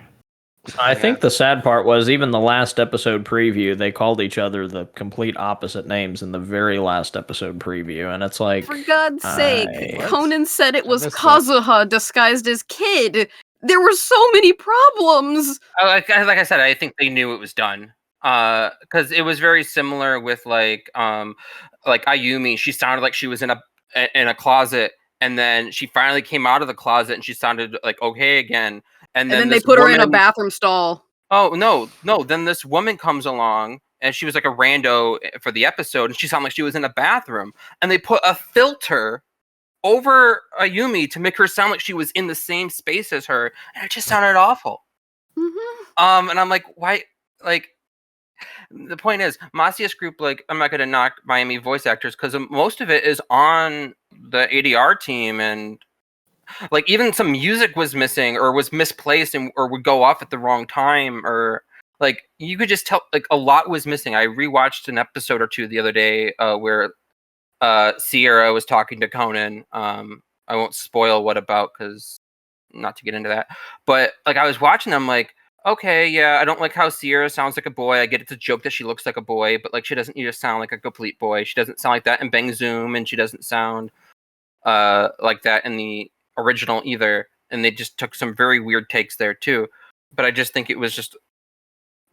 I think the sad part was even the last episode preview, they called each other the complete opposite names in the very last episode preview, and it's like, For God's sake, What? Conan said it I was missed that. Kazuha disguised as Kid. There were so many problems. Like I said, I think they knew it was done. Because it was very similar with like Ayumi. She sounded like she was in a closet, and then she finally came out of the closet, and she sounded like okay again. And And then they this put her in a woman- bathroom stall. Oh no! Then this woman comes along, and she was like a rando for the episode, and she sounded like she was in a bathroom, and they put a filter over Ayumi to make her sound like she was in the same space as her, and it just sounded awful. Mm-hmm. And I'm like, why? Like, the point is, Masia's group. Like, I'm not gonna knock Miami voice actors because most of it is on the ADR team, and like even some music was missing or was misplaced or would go off at the wrong time, or like you could just tell like a lot was missing. I rewatched an episode or two the other day where Sierra was talking to Conan. I won't spoil what about because not to get into that, but like I was watching them like, okay, yeah, I don't like how Sierra sounds like a boy. I get it's a joke that she looks like a boy, but like she doesn't need to sound like a complete boy. She doesn't sound like that in Bangzoom, and she doesn't sound like that in the original either. And they just took some very weird takes there too. But I just think it was just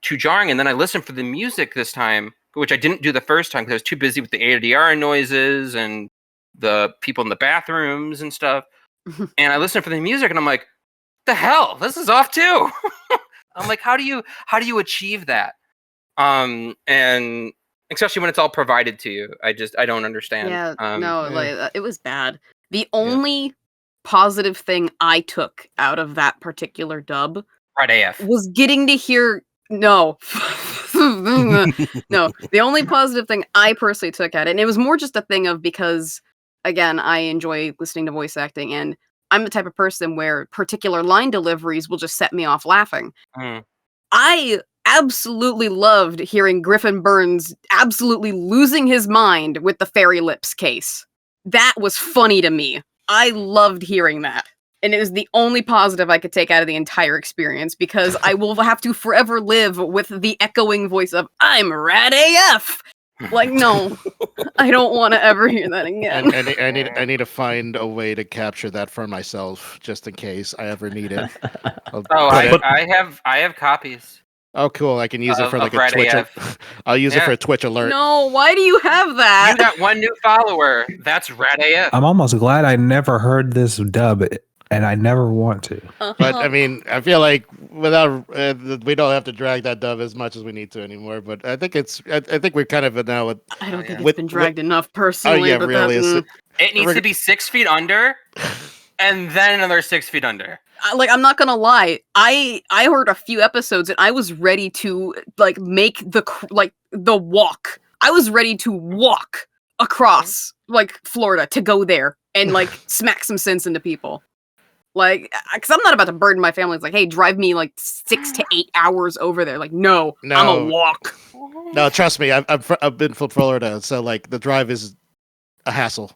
too jarring. And then I listened for the music this time, which I didn't do the first time because I was too busy with the ADR noises and the people in the bathrooms and stuff. And I listened for the music, and I'm like, the hell, this is off too. I'm like, how do you achieve that? And especially when it's all provided to you, I don't understand. Yeah, yeah. like it was bad. The only positive thing I took out of that particular dub Red AF. was getting to hear no. No, the only positive thing I personally took at it, and it was more just a thing of because again, I enjoy listening to voice acting, and I'm the type of person where particular line deliveries will just set me off laughing. Mm. I absolutely loved hearing Griffin Burns absolutely losing his mind with the fairy lips case. That was funny to me. I loved hearing that. And it was the only positive I could take out of the entire experience because I will have to forever live with the echoing voice of, I'm Rad AF! Like, no, I don't want to ever hear that again. And I need to find a way to capture that for myself, just in case I ever need it. I'll Oh, put it- I have copies. Oh, cool! I can use it for like of a Red Twitch. AF. I'll use it Yeah. for a Twitch alert. No, why do you have that? You got one new follower. That's Red AF. I'm almost glad I never heard this dub, and I never want to. But I mean, I feel like without we don't have to drag that dub as much as we need to anymore. But I think I think we're kind of now. I don't think with- it's been dragged enough personally. Oh yeah, but really? It needs to be 6 feet under, and then another 6 feet under. like I'm not gonna lie, I heard a few episodes and I was ready to like make the walk. I was ready to walk across like Florida to go there and like smack some sense into people. Like, because I'm not about to burden my family. It's like, hey, drive me like 6 to 8 hours over there. Like, no, I'm a No. walk. No, trust me, I've been from Florida, so like the drive is a hassle.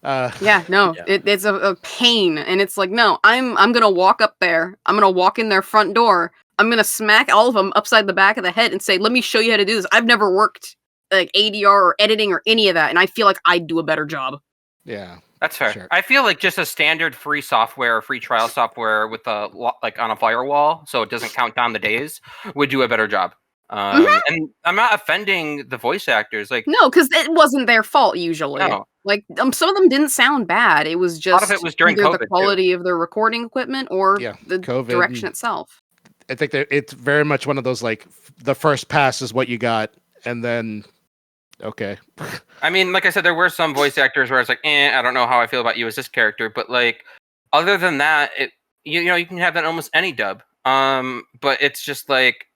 Yeah, no, it's a pain, and it's like, no, I'm gonna walk up there. I'm gonna walk in their front door. I'm gonna smack all of them upside the back of the head and say, "Let me show you how to do this." I've never worked like ADR or editing or any of that, and I feel like I'd do a better job. Yeah, That's fair. Sure. I feel like just a standard free software, free trial software with like on a firewall, so it doesn't count down the days, would do a better job. And I'm not offending the voice actors. Like, No, because it wasn't their fault usually. no, Like some of them didn't sound bad. It was a just lot of it was during either COVID the too. quality of their recording equipment or Yeah, the COVID direction and- itself. I think that it's very much one of those like the first pass is what you got, and then okay. I mean, like I said, there were some voice actors where I was like, I don't know how I feel about you as this character, but like, other than that, you know, you can have that in almost any dub. But it's just like,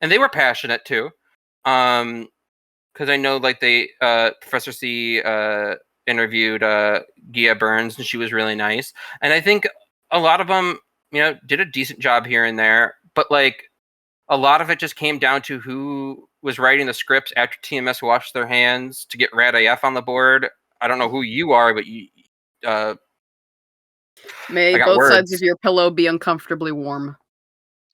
and they were passionate too, because I know like they Professor C interviewed Gia Burns, and she was really nice, and I think a lot of them, you know, did a decent job here and there, but like a lot of it just came down to who was writing the scripts after TMS washed their hands to get Rad AF on the board. I don't know who you are, but you May I got both sides words. of your pillow be uncomfortably warm.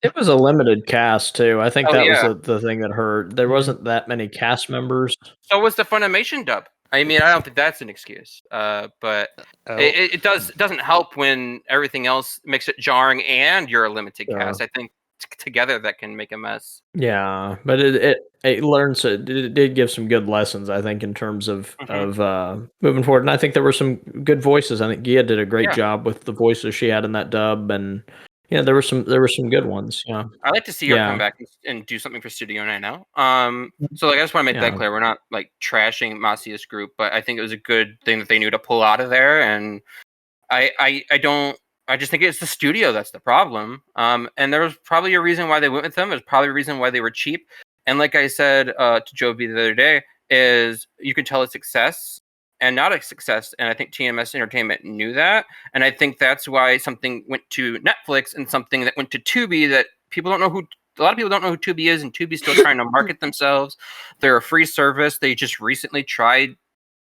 It was a limited cast too. I think Oh, that yeah. was the thing that hurt. There wasn't that many cast members. So was the Funimation dub. I mean, I don't think that's an excuse. But it doesn't help when everything else makes it jarring and you're a limited cast. I think together that can make a mess. Yeah, but it learns it did give some good lessons, I think, in terms of moving forward. And I think there were some good voices. I think Gia did a great job with the voices she had in that dub, and there were some good ones. Yeah, I like to see her come back and do something for Studio 9 now. So like I just want to make that clear. We're not like trashing Masia's group, but I think it was a good thing that they knew to pull out of there. And I just think it's the studio that's the problem. And there was probably a reason why they went with them. There's probably a reason why they were cheap. And like I said to JoeB the other day, is you can tell a success and not a success. And I think TMS Entertainment knew that. And I think that's why something went to Netflix and something that went to Tubi that people don't know who. A lot of people don't know who Tubi is, and Tubi's still trying to market themselves. They're a free service. They just recently tried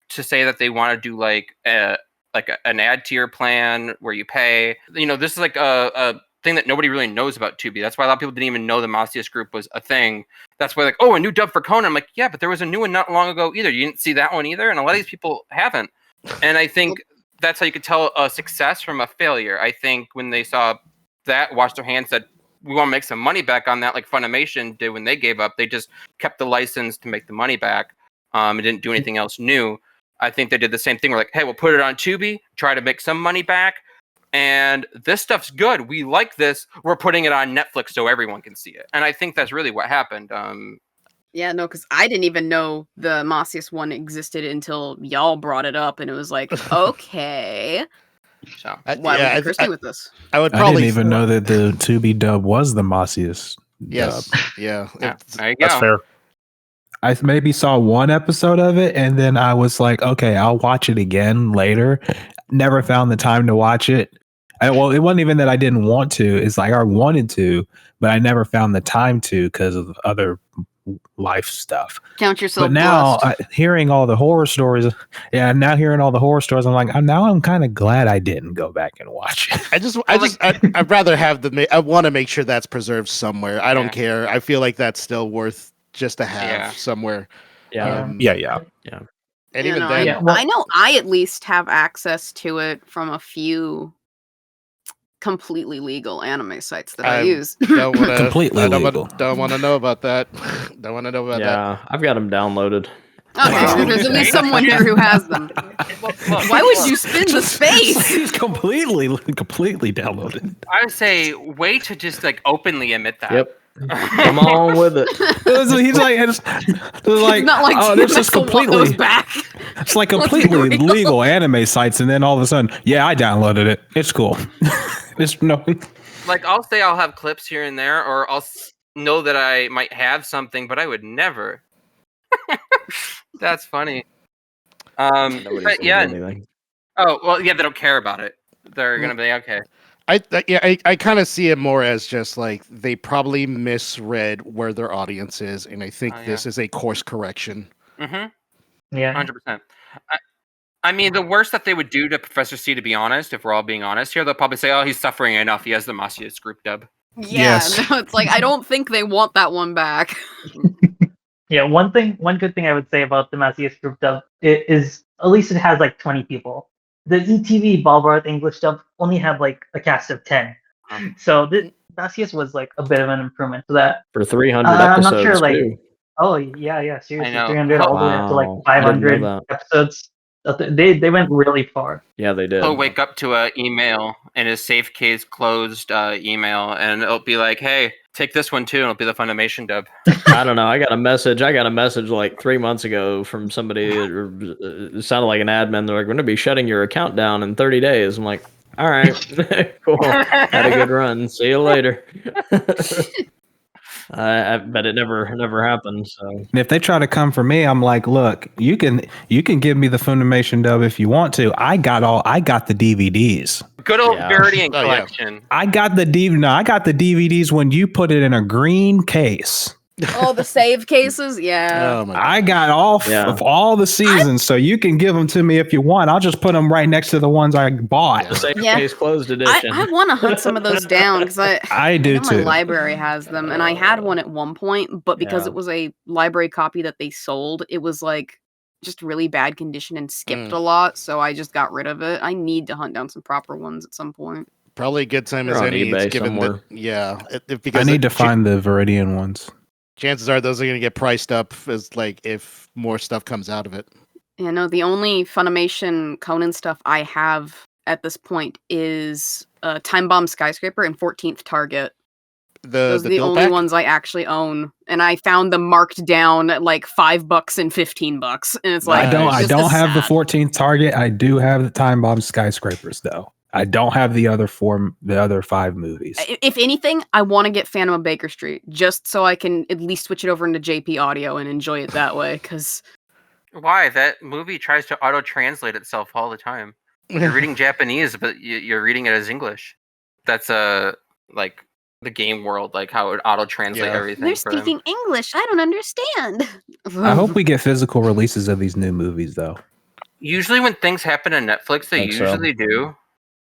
to say that they want to do like an ad tier plan where you pay. This is like a thing that nobody really knows about Tubi. That's why a lot of people didn't even know the Masias group was a thing. That's why like, oh, a new dub for Conan. I'm like, yeah, but there was a new one not long ago either. You didn't see that one either, and a lot of these people haven't. And I think that's how you could tell a success from a failure. I think when they saw that, washed their hands, said, we want to make some money back on that, like Funimation did when they gave up. They just kept the license to make the money back. And didn't do anything else new. I think they did the same thing. We're like, hey, we'll put it on Tubi, try to make some money back. And this stuff's good. We like this. We're putting it on Netflix so everyone can see it. And I think that's really what happened. Yeah, no, because I didn't even know the Masias one existed until y'all brought it up. And it was like, okay. So why would Christy with this? I didn't even know that the Tubi dub was the Masias dub. Yeah. There you go. That's fair. I maybe saw one episode of it, and then I was like, okay, I'll watch it again later. Never found the time to watch it. Well, it wasn't even that I didn't want to. It's like I wanted to, but I never found the time to because of other life stuff. Count yourself But now, blessed. hearing all the horror stories, I'm like, now I'm kind of glad I didn't go back and watch it. I'd rather have I want to make sure that's preserved somewhere. I don't care. I feel like that's still worth just to have somewhere. Yeah. And even then, I know I at least have access to it from a few completely legal anime sites that I use. Completely legal. Don't want to know about that. Don't want to know about that. Yeah, I've got them downloaded. Okay, there's at least someone here who has them. Why would you spin the space? He's completely downloaded. I would say way to just like openly admit that. Yep. Come on with it. He's like, it's like, not like oh, this is completely back. It's like completely legal anime sites, and then all of a sudden, yeah, I downloaded it. It's cool. It's no. Like I'll say I'll have clips here and there, or I'll know that I might have something, but I would never. That's funny. But yeah. Oh well, yeah. They don't care about it. They're gonna be okay. I kind of see it more as just like they probably misread where their audience is, and I think this is a course correction. Mm-hmm. Yeah, 100%. I mean, the worst that they would do to Professor C, to be honest, if we're all being honest here, they'll probably say, "Oh, he's suffering enough. He has the Masias group dub." Yeah, no, it's like I don't think they want that one back. Yeah, one good thing I would say about the Masias group dub is at least it has like 20 people. The ETV Balbarth English dub only had like a cast of 10. So the Masias was like a bit of an improvement to that. For 300 episodes, I'm not sure, like, too. Oh, yeah, seriously. 300 Oh, all the way up to like wow. 500 episodes. They went really far. Yeah, they did. He'll wake up to an email in his safe case closed email, and it'll be like, "Hey, take this one too," and it'll be the Funimation dub. I don't know. I got a message like 3 months ago from somebody. It sounded like an admin. They're like, "We're going to be shutting your account down in 30 days." I'm like, "All right, cool. Had a good run. See you later." I bet it never happened. So, and if they try to come for me, I'm like, look, you can give me the Funimation dub if you want to. I got the DVDs. Good old Guardian collection. I got the DVDs when you put it in a green case. Oh, the save cases, yeah. Oh my I God. got all Yeah. of all the seasons, so you can give them to me if you want. I'll just put them right next to the ones I bought. Yeah. Save Yeah. case closed I edition. want to hunt some of those down because I do know my too. library has them, and I had one at one point, but because Yeah. it was a library copy that they sold, it was like just really bad condition and skipped a lot, so I just got rid of it. I need to hunt down some proper ones at some point. Probably a good time They're as on any. It's eBay given somewhere. because I need to find the Viridian ones. chances are those are going to get priced up as like if more stuff comes out of it. Yeah, no, the only Funimation Conan stuff I have at this point is Time Bomb Skyscraper and 14th Target. Those are the dual only pack? ones I actually own, and I found them marked down at like $5 and $15, and it's like Nice. I just don't as have the sad. 14th Target. I do have the Time Bomb Skyscrapers though. I don't have the other 5 movies. If anything, I want to get Phantom of Baker Street just so I can at least switch it over into JP Audio and enjoy it that way. Because Why? That movie tries to auto-translate itself all the time. You're reading Japanese, but you're reading it as English. That's like the game world, like how it auto-translate Yeah. everything. they're for them. speaking English. I don't understand. I hope we get physical releases of these new movies though. Usually when things happen on Netflix, they Think so. usually do.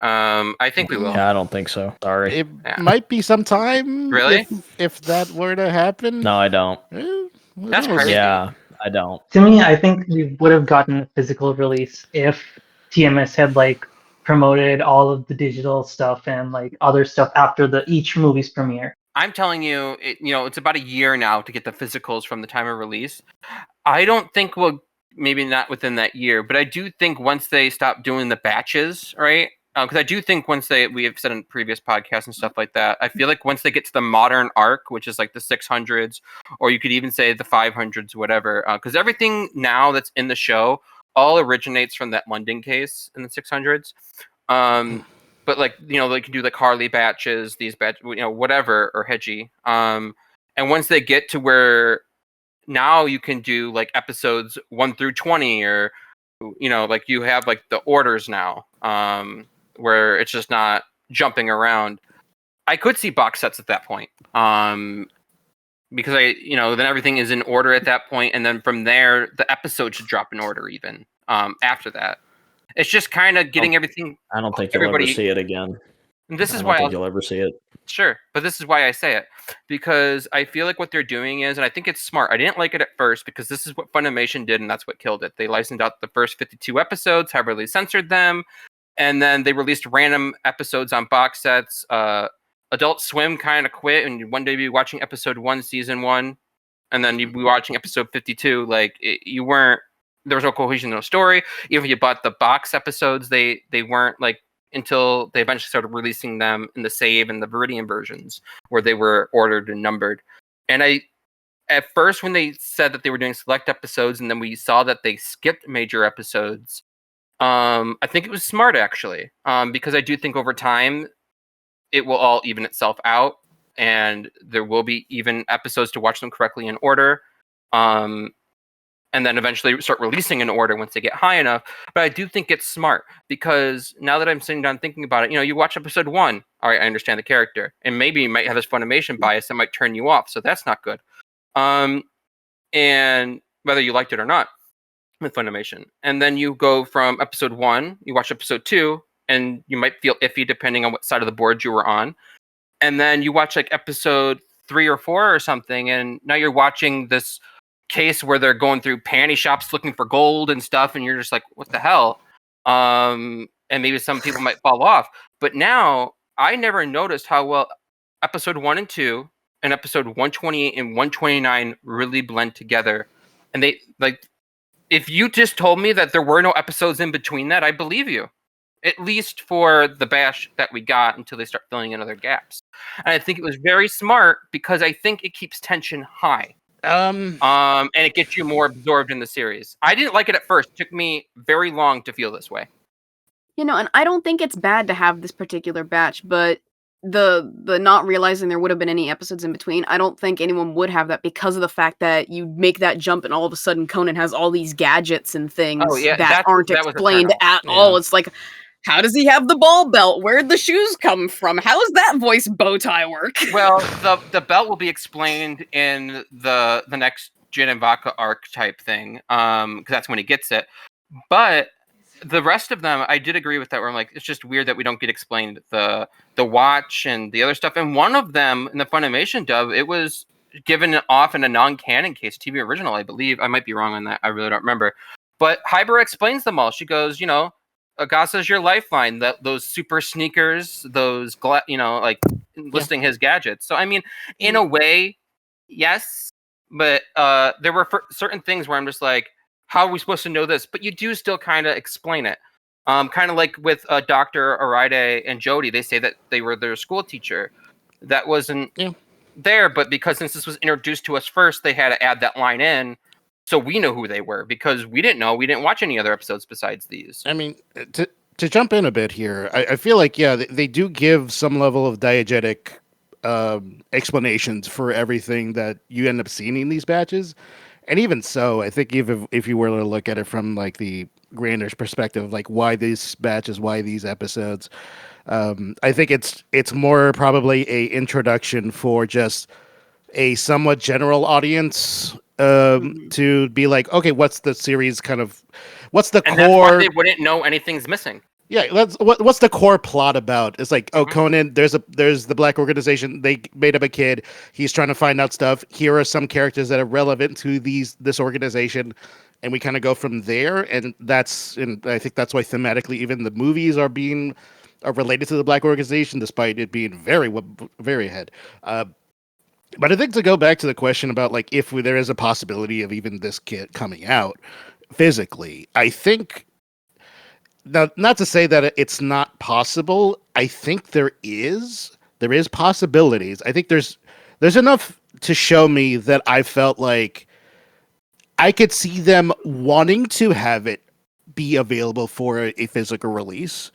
I think we will. Yeah, I don't think so. Sorry. It Yeah. might be some time. Really? If that were to happen. No, I don't. Who That's knows? crazy. Yeah, I don't. To me, I think we would have gotten a physical release if TMS had like promoted all of the digital stuff and like other stuff after each movie's premiere. I'm telling you, it's about a year now to get the physicals from the time of release. I don't think maybe not within that year, but I do think once they stop doing the batches, right? Because I do think we have said in previous podcasts and stuff like that, I feel like once they get to the modern arc, which is like the 600s, or you could even say the 500s, whatever, because everything now that's in the show all originates from that London case in the 600s. But like, they can do like Harley batches, these batches, whatever, or Hedgie. And once they get to where now you can do like episodes 1 through 20, or like you have like the orders now, where it's just not jumping around. I could see box sets at that point, because then everything is in order at that point, and then from there the episode should drop in order even after that. It's just kind of getting everything. I don't think you'll ever see it again. And this is I why don't think you'll ever see it. Sure, but this is why I say it, because I feel like what they're doing is, and I think it's smart. I didn't like it at first because this is what Funimation did, and that's what killed it. They licensed out the first 52 episodes, heavily censored them, and then they released random episodes on box sets. Adult Swim kind of quit, and one day you'd be watching episode 1, season 1, and then you'd be watching episode 52. Like, you weren't, there was no cohesion, no story. Even if you bought the box episodes, they weren't like, until they eventually started releasing them in the Save and the Viridian versions, where they were ordered and numbered. And at first, when they said that they were doing select episodes, and then we saw that they skipped major episodes, I think it was smart, actually, because I do think over time, it will all even itself out, and there will be even episodes to watch them correctly in order. And then eventually start releasing in order once they get high enough. But I do think it's smart, because now that I'm sitting down thinking about it, you watch episode 1, all right, I understand the character, and maybe you might have this Funimation bias that might turn you off, so that's not good. And whether you liked it or not with Funimation. And then you go from episode 1, you watch episode 2, and you might feel iffy depending on what side of the board you were on. And then you watch like episode 3 or 4 or something, and now you're watching this case where they're going through panty shops looking for gold and stuff, and you're just like, what the hell? And maybe some people might fall off. But now I never noticed how well episode 1 and 2 and episode 128 and 129 really blend together. And they, like, if you just told me that there were no episodes in between that, I believe you. At least for the bash that we got, until they start filling in other gaps. And I think it was very smart, because I think it keeps tension high. And it gets you more absorbed in the series. I didn't like it at first. It took me very long to feel this way. And I don't think it's bad to have this particular batch, but the not realizing there would have been any episodes in between, I don't think anyone would have that, because of the fact that you make that jump and all of a sudden Conan has all these gadgets and things that aren't explained at all. It's like, How does he have the ball belt? Where'd the shoes come from? How does that voice bow tie work? Well, the belt will be explained in the next Gin and Vodka arc type thing, because that's when he gets it. But the rest of them, I did agree with that. Where I'm like, it's just weird that we don't get explained the watch and the other stuff. And one of them in the Funimation dub, it was given off in a non-canon case, TV original, I believe. I might be wrong on that. I really don't remember. But Haibara explains them all. She goes, Agasa's your lifeline. Those super sneakers, those listing his gadgets. So I mean, in a way, yes. But there were certain things where I'm just like, how are we supposed to know this? But you do still kind of explain it. Kind of like with Dr. Araide and Jody, they say that they were their school teacher. That wasn't there, but because since this was introduced to us first, they had to add that line in so we know who they were, because we didn't know. We didn't watch any other episodes besides these. I mean, to jump in a bit here, I feel like, they do give some level of diegetic explanations for everything that you end up seeing in these batches. And even so, I think even if you were to look at it from like the grander perspective, like why these batches, why these episodes, I think it's more probably a introduction for just a somewhat general audience to be like, okay, what's the series what's the and core? That's why they wouldn't know anything's missing. Yeah, what's the core plot about? It's like, Conan, there's the black organization. They made up a kid. He's trying to find out stuff. Here are some characters that are relevant to this organization, and we kind of go from there. And I think that's why thematically, even the movies are related to the black organization, despite it being very, very ahead. But I think to go back to the question about like if there is a possibility of even this kid coming out physically, I think. Now, not to say that it's not possible. I think there is possibilities. I think there's enough to show me that I felt like I could see them wanting to have it be available for a physical release.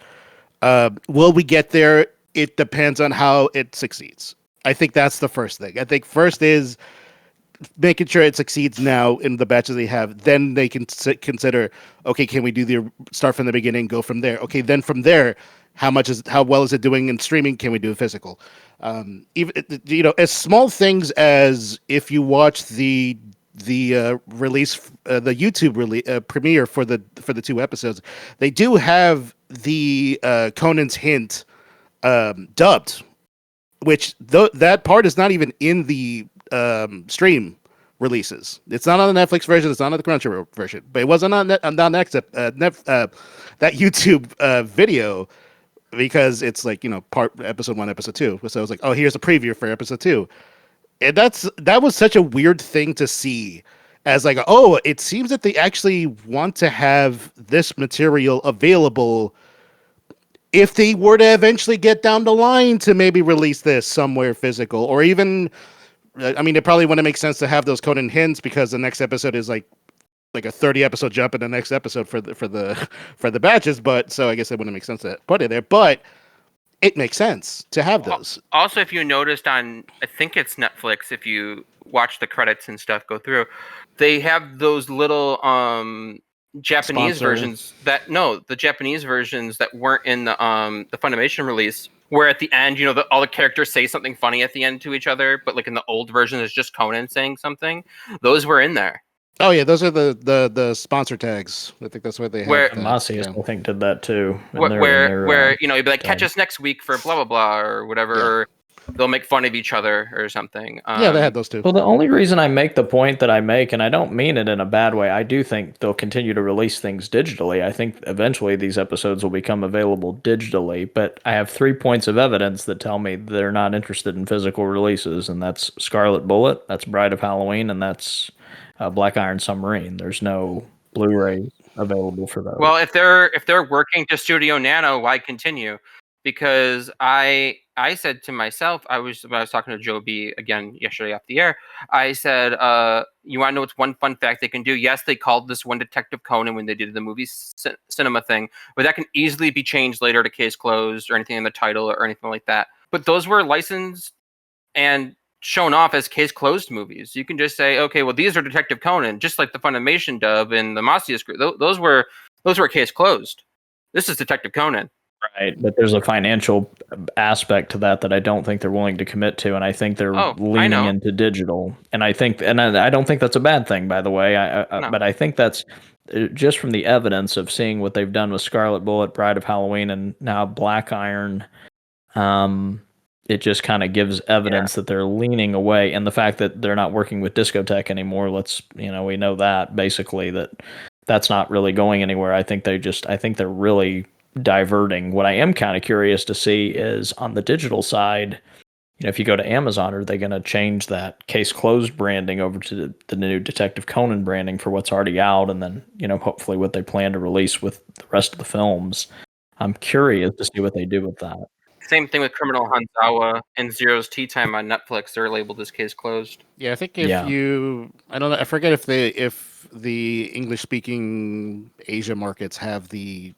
Will we get there? It depends on how it succeeds. I think that's the first thing. I think first is making sure it succeeds now in the batches they have. Then they can consider, okay, can we do the start from the beginning, go from there? Okay, then from there, how well is it doing in streaming? Can we do a physical? Even as small things as if you watch the release, the YouTube premiere for the 2 episodes, they do have the Conan's hint dubbed, which that part is not even in the stream releases. It's not on the Netflix version. It's not on the Crunchyroll version. But it wasn't on that YouTube video, because it's like part episode 1, episode 2. So I was like, oh, here's a preview for episode 2, and that was such a weird thing to see. As like, oh, it seems that they actually want to have this material available if they were to eventually get down the line to maybe release this somewhere physical, or even. I mean, it probably wouldn't make sense to have those Conan hints because the next episode is like a 30 episode jump in the next episode for the batches. But so I guess it wouldn't make sense to put it there. But it makes sense to have those. Also, if you noticed on, I think it's Netflix, if you watch the credits and stuff go through, they have those little Japanese versions the Japanese versions that weren't in the Funimation release. Where at the end, all the characters say something funny at the end to each other, but like in the old version, it's just Conan saying something. Those were in there. Oh yeah, those are the sponsor tags. I think that's what they have. Masius, I think, did that too. Where you'd be like, catch us next week for blah blah blah or whatever. Yeah. Or they'll make fun of each other or something. Yeah, they had those too. Well, the only reason I make the point that I make, and I don't mean it in a bad way, I do think they'll continue to release things digitally. I think eventually these episodes will become available digitally, but I have 3 points of evidence that tell me they're not interested in physical releases, and that's Scarlet Bullet, that's Bride of Halloween, and that's Black Iron Submarine. There's no Blu-ray available for those. Well, if they're working to Studio Nano, why continue? Because I said to myself, when I was talking to JoeB again yesterday off the air, I said, you want to know what's one fun fact they can do? Yes, they called this one Detective Conan when they did the movie cinema thing, but that can easily be changed later to Case Closed or anything in the title or anything like that. But those were licensed and shown off as Case Closed movies. You can just say, okay, well, these are Detective Conan, just like the Funimation dub and the Masius group. Those were Case Closed. This is Detective Conan. Right, but there's a financial aspect to that I don't think they're willing to commit to, and I think they're leaning into digital. And I think, and I don't think that's a bad thing, by the way. No. But I think that's just from the evidence of seeing what they've done with Scarlet Bullet, Bride of Halloween, and now Black Iron. It just kind of gives evidence that they're leaning away, and the fact that they're not working with Discotheque anymore. We know that basically that's not really going anywhere. I think they're really diverting. What I am kind of curious to see is on the digital side, if you go to Amazon, are they going to change that Case Closed branding over to the new Detective Conan branding for what's already out, and then hopefully what they plan to release with the rest of the films? I'm curious to see what they do with that. Same thing with Criminal Hanzawa and Zero's Tea Time on Netflix. They're labeled as Case Closed. Yeah, I think I don't know, I forget if the English-speaking Asia markets have the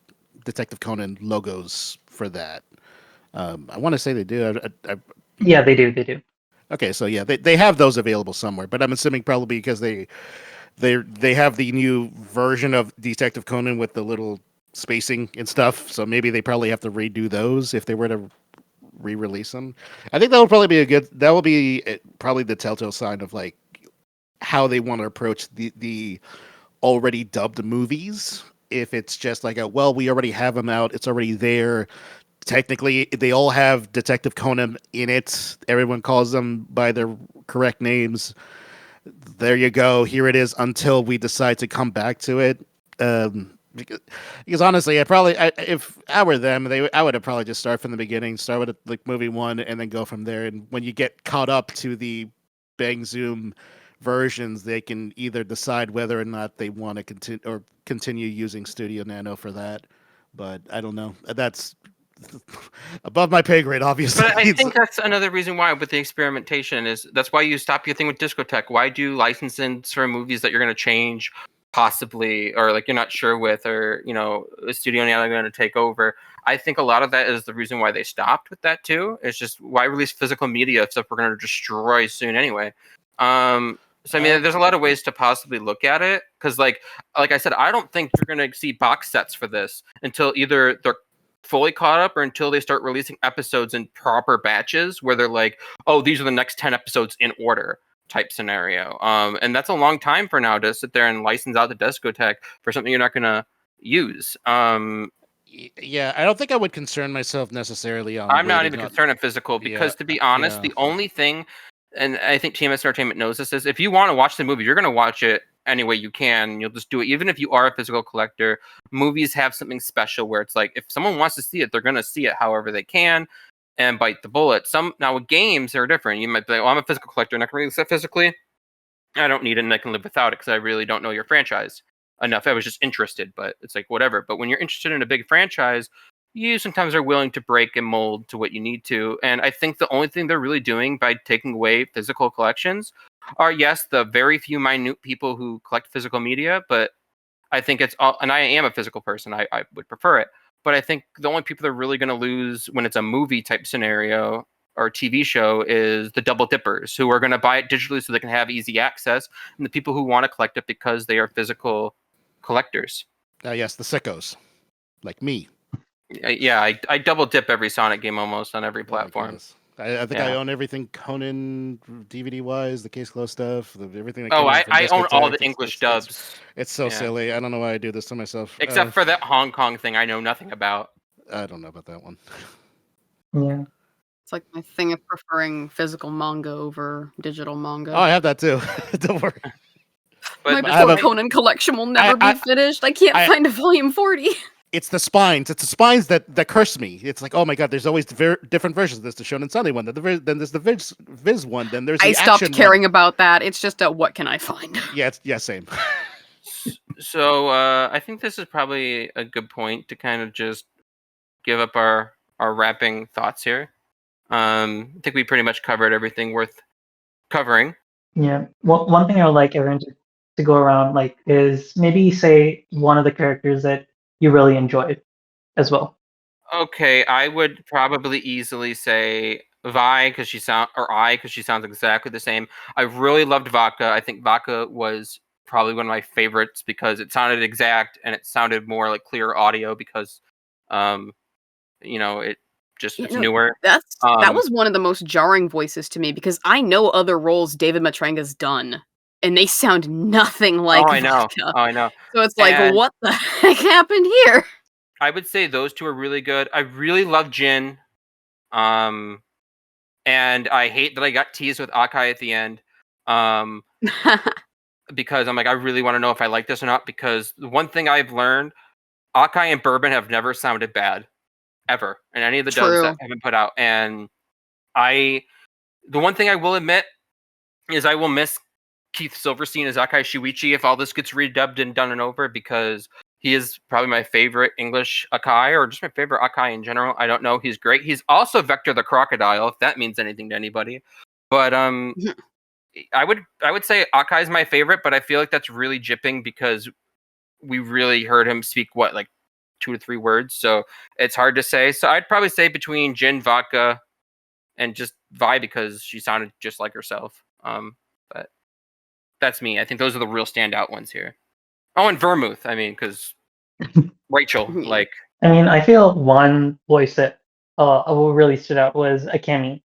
Detective Conan logos for that. I want to say they do. Yeah, they do. They do. Okay, so yeah, they have those available somewhere, but I'm assuming probably because they have the new version of Detective Conan with the little spacing and stuff. So maybe they probably have to redo those if they were to re-release them. I think that will probably be probably the telltale sign of like how they want to approach the already dubbed movies. If it's just like we already have them out, it's already there. Technically, they all have Detective Conan in it. Everyone calls them by their correct names. There you go. Here it is until we decide to come back to it. Because honestly, if I were them, I would have probably just start from the beginning, start with like movie 1, and then go from there. And when you get caught up to the Bangzoom versions, they can either decide whether or not they want to continue using Studio Nano for that. But I don't know. That's above my pay grade, obviously. But I think that's another reason why with the experimentation that's why you stop your thing with Discotheque. Why do licenses for movies that you're going to change possibly, or like you're not sure with, or a studio now they're going to take over? I think a lot of that is the reason why they stopped with that too. It's just why release physical media if stuff we're going to destroy soon anyway. So I mean, there's a lot of ways to possibly look at it, because like I said, I don't think you're going to see box sets for this until either they're fully caught up or until they start releasing episodes in proper batches where they're like, oh, these are the next 10 episodes in order type scenario. And that's a long time for now to sit there and license out the Discotheque for something you're not going to use. Yeah, I don't think I would concern myself necessarily on. I'm not even concerned with physical because, to be honest, the only thing, and I think TMS Entertainment knows this, is if you want to watch the movie, you're going to watch it any way you can. You'll just do it. Even if you are a physical collector, movies have something special where it's like, if someone wants to see it, they're going to see it however they can and bite the bullet. Now with games, they're different. You might be like, well, I'm a physical collector and I can release it physically. I don't need it and I can live without it because I really don't know your franchise enough. I was just interested, but it's like, whatever. But when you're interested in a big franchise, you sometimes are willing to break and mold to what you need to. And I think the only thing they're really doing by taking away physical collections are, yes, the very few minute people who collect physical media, but I think it's all, and I am a physical person, I would prefer it, but I think the only people they're really going to lose when it's a movie type scenario or TV show is the double dippers who are going to buy it digitally so they can have easy access, and the people who want to collect it because they are physical collectors. Yes, the sickos, like me. Yeah, I double dip every Sonic game almost on every platform. I think I own everything Conan DVD wise, the Case Closed stuff, everything. I own all the English dubs. It's so silly. I don't know why I do this to myself. Except for that Hong Kong thing, I know nothing about. I don't know about that one. Yeah. It's like my thing of preferring physical manga over digital manga. Oh, I have that too. Don't worry. But my poor Conan collection will never be finished. I can't find a volume 40. It's the spines. It's the spines that curse me. It's like, oh my god, there's always different versions. There's the Shonen Sunday one, then there's the Viz one, then there's the I stopped action caring one. About that. It's just what can I find? Yeah, same. So I think this is probably a good point to kind of just give up our wrapping thoughts here. I think we pretty much covered everything worth covering. Yeah. Well, one thing I would like Erin to go around is maybe say one of the characters that you really enjoyed as well. Okay, I would probably easily say Vi because she sounds exactly the same. I really loved Vaka. I think Vaka was probably one of my favorites because it sounded exact and it sounded more like clear audio because it just it's No, newer. that Um, was one of the most jarring voices to me because I know other roles David Matranga's done, and they sound nothing like oh, I know. Vodka. Oh, I know. So it's like, And what the heck happened here? I would say those two are really good. I really love Jin. Um, and I hate that I got teased with Akai at the end. Because I'm like, I really want to know if I like this or not. Because the one thing I've learned, Akai and Bourbon have never sounded bad, ever, in any of the dubs that True. have been put out. And the one thing I will admit is I will miss Keith Silverstein as Akai Shuichi if all this gets redubbed and done and over, because he is probably my favorite English Akai, or just my favorite Akai in general. I don't know. He's great. He's also Vector the Crocodile, if that means anything to anybody. But I would say Akai is my favorite, but I feel like that's really jipping because we really heard him speak like 2 to 3 words, so it's hard to say. So I'd probably say between Jin, Vodka, and just Vi, because she sounded just like herself. But that's me. I think those are the real standout ones here. Oh, and Vermouth. I mean, because Rachel, like. I mean, I feel one voice that really stood out was Akemi.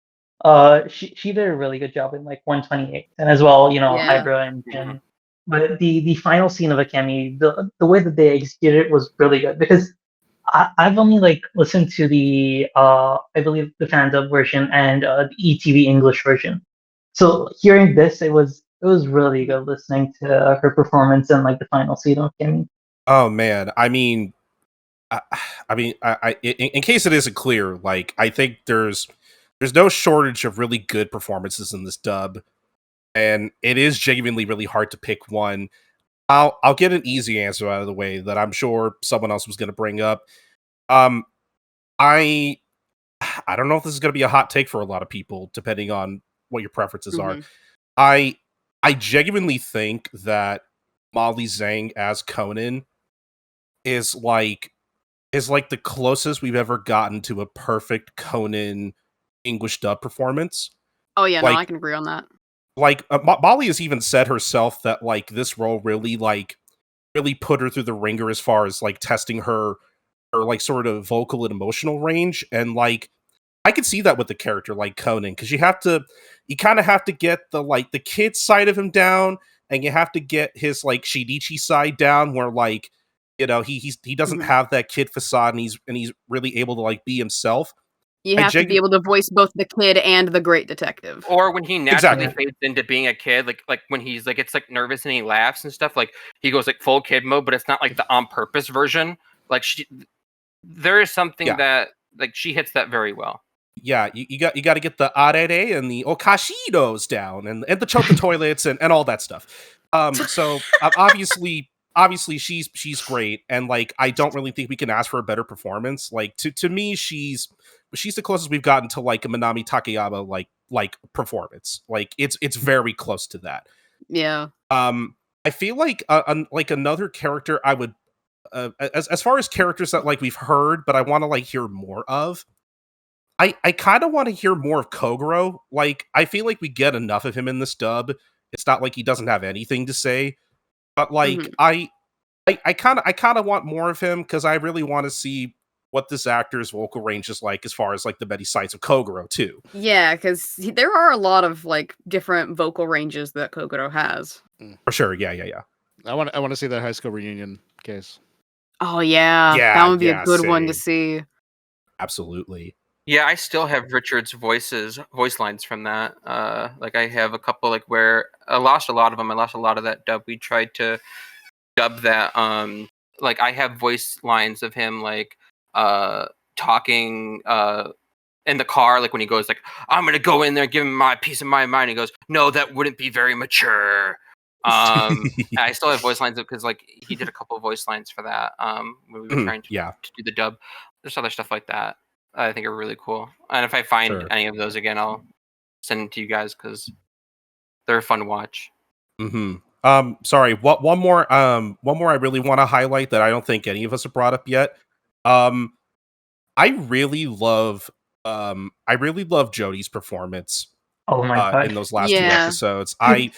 She did a really good job in like 128, and as well, Yeah. Hybra and Jin. But the final scene of Akemi, the way that they executed it was really good, because I've only like listened to the I believe the fan dub version and the ETV English version. So hearing this, it was really good listening to her performance and like the final scene of Akemi. Oh man, I mean, in case it isn't clear, like I think there's no shortage of really good performances in this dub, and it is genuinely really hard to pick one. I'll get an easy answer out of the way that I'm sure someone else was going to bring up. I don't know if this is going to be a hot take for a lot of people, depending on what your preferences are. I genuinely think that Molly Zhang as Conan is like the closest we've ever gotten to a perfect Conan English dub performance. Oh yeah, no, Like- I can agree on that. Like Molly has even said herself that like this role really put her through the ringer as far as like testing her like sort of vocal and emotional range, and like I could see that with the character like Conan, because you kind of have to get the kid side of him down, and you have to get his like Shinichi side down, where like he doesn't have that kid facade, and he's really able to like be himself. You have to be able to voice both the kid and the great detective. Or when he naturally Exactly. fades into being a kid, like when he's like it's like nervous and he laughs and stuff, like he goes like full kid mode, but it's not like the on purpose version. Like there is something that like she hits that very well. Yeah, you got to get the arere and the okashidos down, and the chota toilets and all that stuff. So obviously she's great, and like I don't really think we can ask for a better performance. Like to me, she's the closest we've gotten to like a Minami Takayama like performance. Like it's very close to that. Yeah. I feel like like another character I would as far as characters that like we've heard, but I want to like hear more of. I kind of want to hear more of Kogoro. Like, I feel like we get enough of him in this dub. It's not like he doesn't have anything to say, but like, I kind of want more of him, because I really want to see what this actor's vocal range is like, as far as like the many sides of Kogoro too. Yeah, because there are a lot of like different vocal ranges that Kogoro has. For sure, yeah. I want to see that high school reunion case. Oh yeah, Yeah, that would be yeah, a good one to same. see. Absolutely. Yeah, I still have Richard's voice lines from that. Like I have a couple like where I lost a lot of them. I lost a lot of that dub. We tried to dub that. Like I have voice lines of him like talking in the car, like when he goes like, "I'm gonna go in there and give him my piece of my mind." He goes, "No, that wouldn't be very mature." I still have voice lines because like he did a couple of voice lines for that. When we were trying to do the dub. There's other stuff like that I think are really cool. And if I find any of those again, I'll send them to you guys because they're fun to watch. Sorry, one more I really want to highlight that I don't think any of us have brought up yet. I really love Jodie's performance. Oh my god! In those last 2 episodes, I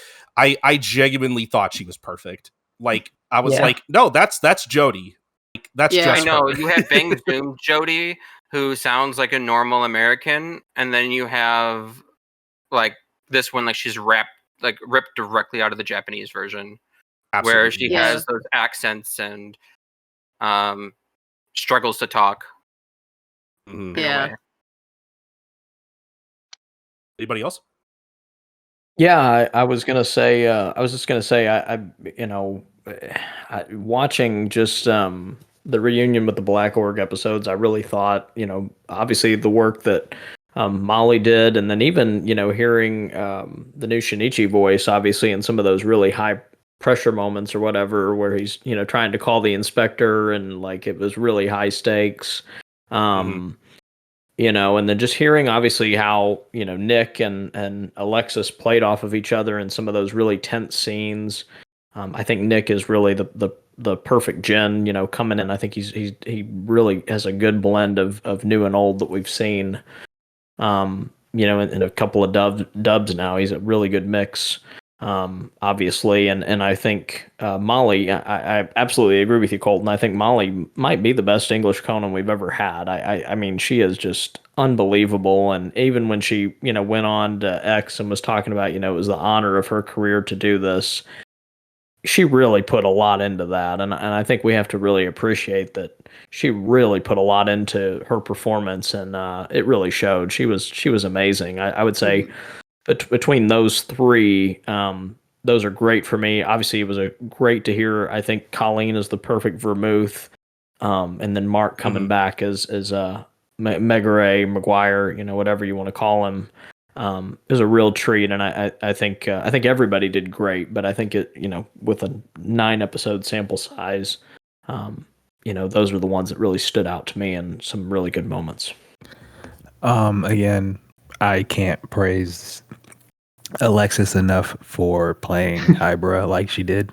genuinely thought she was perfect. Like I was like, no, that's Jodie. Like, that's just I know her. you had Bangzoom Jodie, who sounds like a normal American, and then you have like this one, like she's ripped directly out of the Japanese version, Absolutely. where she Yeah. has those accents and struggles to talk. Mhm. In a Yeah. way. Anybody else? Yeah, I was gonna say. I was just gonna say. Watching just the reunion with the Black Org episodes, I really thought, obviously the work that Molly did, and then even hearing the new Shinichi voice, obviously in some of those really high pressure moments or whatever, where he's trying to call the inspector and like it was really high stakes. And then just hearing obviously how, Nick and Alexis played off of each other in some of those really tense scenes. I think Nick is really the perfect Jin, coming in. I think he really has a good blend of new and old that we've seen. In a couple of dubs now. He's a really good mix. Obviously, and I think Molly, I absolutely agree with you, Colton. I think Molly might be the best English Conan we've ever had. I mean, she is just unbelievable. And even when she, went on to X and was talking about, it was the honor of her career to do this, she really put a lot into that. And I think we have to really appreciate that she really put a lot into her performance, and it really showed. She was amazing. I would say. Between those three, those are great for me. Obviously, it was great to hear. I think Colleen is the perfect Vermouth, and then Mark coming back as Megare, McGuire, whatever you want to call him, is a real treat. And I think everybody did great. But I think it, with a 9-episode sample size, those are the ones that really stood out to me and some really good moments. Again, I can't praise Alexis enough for playing Haibara like she did.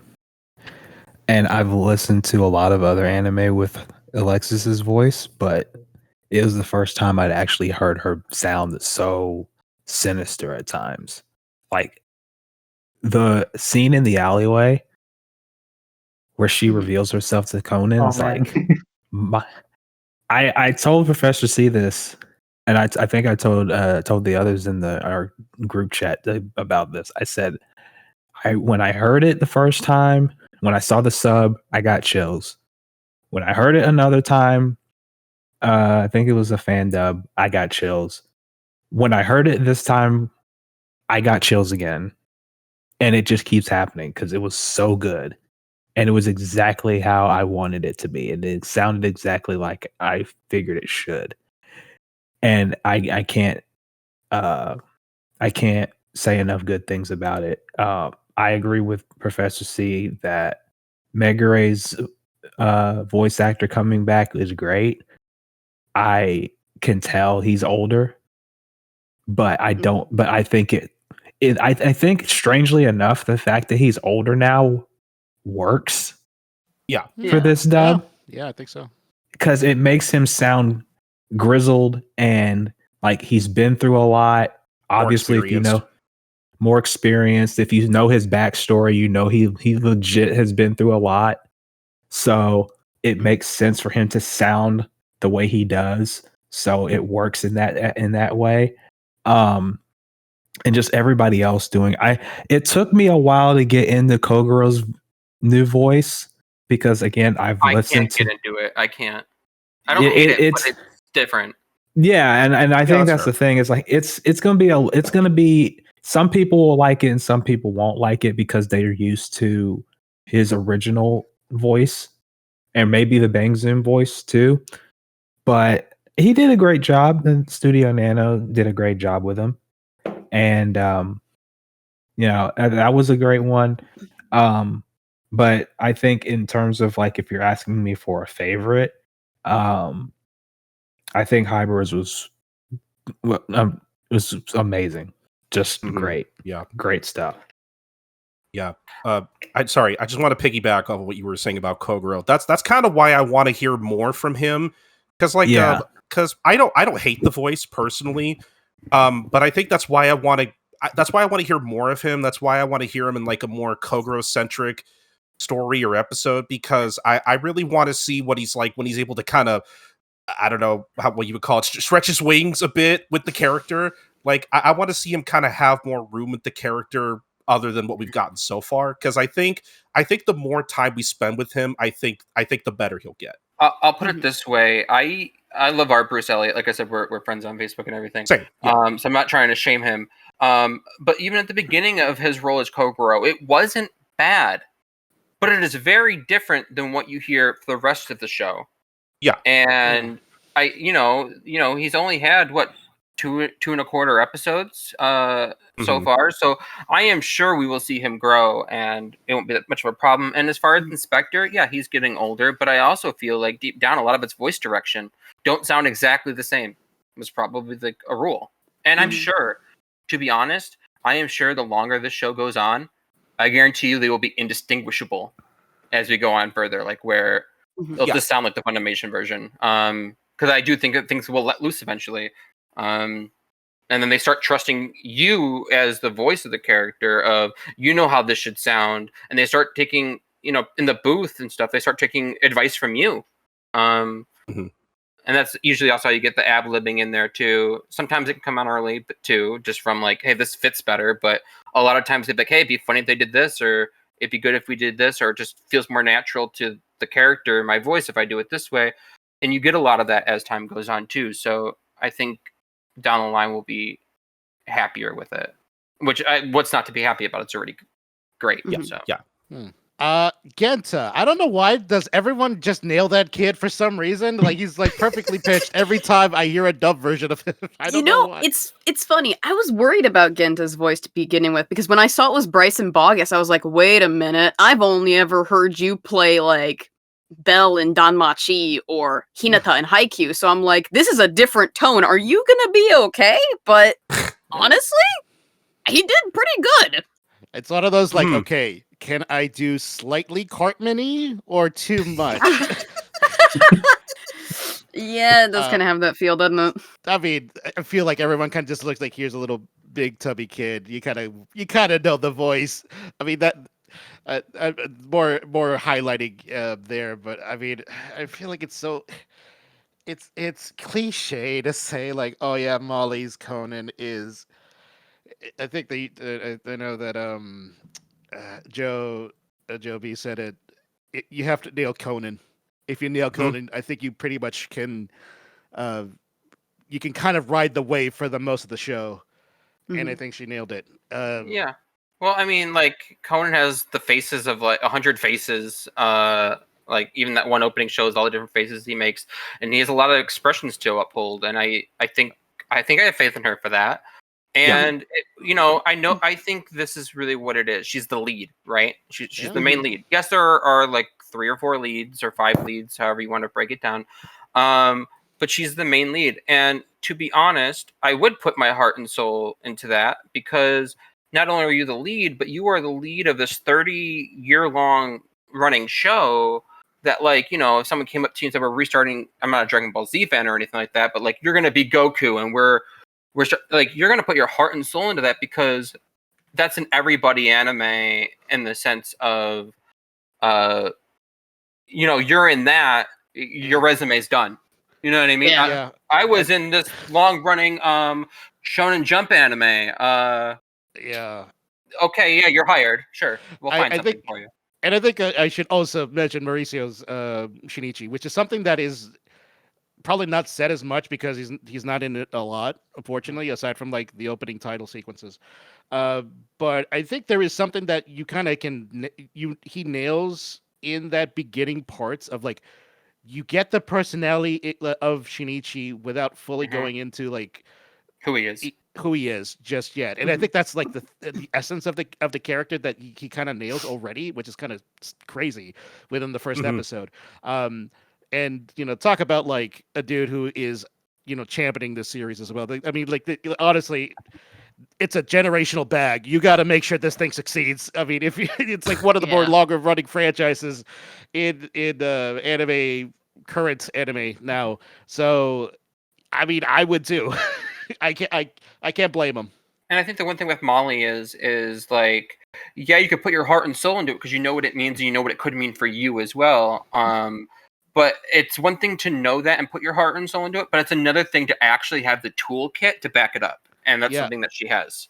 And I've listened to a lot of other anime with Alexis's voice, but it was the first time I'd actually heard her sound so sinister at times. Like the scene in the alleyway where she reveals herself to Conan is like I told Professor C this. And I think I told the others in our group chat about this. I said, when I heard it the first time, when I saw the sub, I got chills. When I heard it another time, I think it was a fan dub, I got chills. When I heard it this time, I got chills again. And it just keeps happening because it was so good. And it was exactly how I wanted it to be. And it sounded exactly like I figured it should. And I can't say enough good things about it. I agree with Professor C that Megare's voice actor coming back is great. I can tell he's older, but I don't. But I think I think strangely enough, the fact that he's older now works. Yeah. For this dub. Yeah, I think so. Because it makes him sound grizzled and like he's been through a lot. Obviously, if you know, more experienced, if you know his backstory, he legit has been through a lot. So it makes sense for him to sound the way he does. So it works in that way. And just everybody else doing. It took me a while to get into Kogoro's new voice because again, I can't get into it. I can't. I don't hate it, but it's different. Yeah, and I think that's the thing. It's like it's gonna be some people will like it and some people won't like it because they're used to his original voice and maybe the Bangzoom voice too. But he did a great job, and Studio Nano did a great job with him. And that was a great one. But I think in terms of like if you're asking me for a favorite, I think Haibara's was amazing. Just great. Yeah. Great stuff. Yeah. I just want to piggyback off of what you were saying about Kogoro. That's kind of why I want to hear more from him. Because because I don't hate the voice personally. But I think that's why I want to hear more of him. That's why I want to hear him in like a more Kogoro centric story or episode, because I really want to see what he's like when he's able to kind of I don't know what you would call it, stretch his wings a bit with the character. Like, I want to see him kind of have more room with the character other than what we've gotten so far. Because I think the more time we spend with him, I think the better he'll get. I'll put it this way. I love our Bruce Elliott. Like I said, we're friends on Facebook and everything. Same. Yeah. So I'm not trying to shame him. But even at the beginning of his role as Kogoro, it wasn't bad. But it is very different than what you hear for the rest of the show. Yeah. And he's only had what, 2.25 episodes so far. So I am sure we will see him grow and it won't be that much of a problem. And as far as Inspector, yeah, he's getting older, but I also feel like deep down a lot of its voice direction don't sound exactly the same. It was probably like a rule. And I'm sure, to be honest, I am sure the longer this show goes on, I guarantee you they will be indistinguishable as we go on further, like where it'll just sound like the Funimation version. Because I do think that things will let loose eventually. And then they start trusting you as the voice of the character of, how this should sound. And they start taking, in the booth and stuff, they start taking advice from you. And that's usually also how you get the ab-libbing in there too. Sometimes it can come out early, but too, just from like, hey, this fits better. But a lot of times they'd be like, hey, it'd be funny if they did this, or it'd be good if we did this, or it just feels more natural to the character, my voice, if I do it this way. And you get a lot of that as time goes on too. So I think down the line we'll be happier with it. What's not to be happy about? It's already great. Yeah. So. Yeah. Genta, I don't know why. Does everyone just nail that kid for some reason? Like, he's like perfectly pitched every time I hear a dub version of him. I don't know why. It's funny. I was worried about Genta's voice to beginning with, because when I saw it was Bryson Bogus, I was like, wait a minute. I've only ever heard you play like Bell in Danmachi or Hinata in Haikyuu. So I'm like, this is a different tone. Are you gonna be okay? But honestly, he did pretty good. It's one of those like, okay, can I do slightly Cartman-y or too much? Yeah, it does kind of have that feel, doesn't it? I mean, I feel like everyone kind of just looks like, here's a little big tubby kid. You kind of know the voice. I mean, that more highlighting there, but I mean, I feel like it's cliche to say like, oh yeah, Molly's Conan is. I think I know that JoeB said it. You have to nail Conan. If you nail Conan, I think you pretty much can. You can kind of ride the wave for the most of the show, and I think she nailed it. Yeah. Well, I mean, like, Conan has the faces of like 100 faces. Like, even that one opening shows all the different faces he makes, and he has a lot of expressions to uphold. And I think I have faith in her for that. And I think this is really what it is. She's the lead, right? She's the main lead. Yes, there are like 3 or 4 leads or 5 leads, however you want to break it down. But she's the main lead. And to be honest, I would put my heart and soul into that, because not only are you the lead, but you are the lead of this 30-year-long running show that, like, if someone came up to you and said, we're restarting, I'm not a Dragon Ball Z fan or anything like that, but like, you're going to be Goku, and like, you're going to put your heart and soul into that, because that's an everybody anime in the sense of, you're in that, your resume's done. You know what I mean? Yeah. I was in this long running Shonen Jump anime. Yeah. Okay, yeah, you're hired. Sure. We'll find something for you. And I think I should also mention Mauricio's Shinichi, which is something that is probably not said as much because he's not in it a lot, unfortunately, aside from like the opening title sequences. But I think there is something that you kind of he nails in that beginning parts of like, you get the personality of Shinichi without fully going into like who he is just yet. And I think that's like the essence of the character that he kind of nails already, which is kind of crazy within the first episode. And talk about like a dude who is championing this series as well. I mean, like, honestly, it's a generational bag. You got to make sure this thing succeeds. I mean, it's like one of the more longer running franchises in anime, current anime now. So, I mean, I would too. I can't blame him. And I think the one thing with Molly is like, yeah, you could put your heart and soul into it because you know what it means and you know what it could mean for you as well. But it's one thing to know that and put your heart and soul into it, but it's another thing to actually have the toolkit to back it up. And that's something that she has.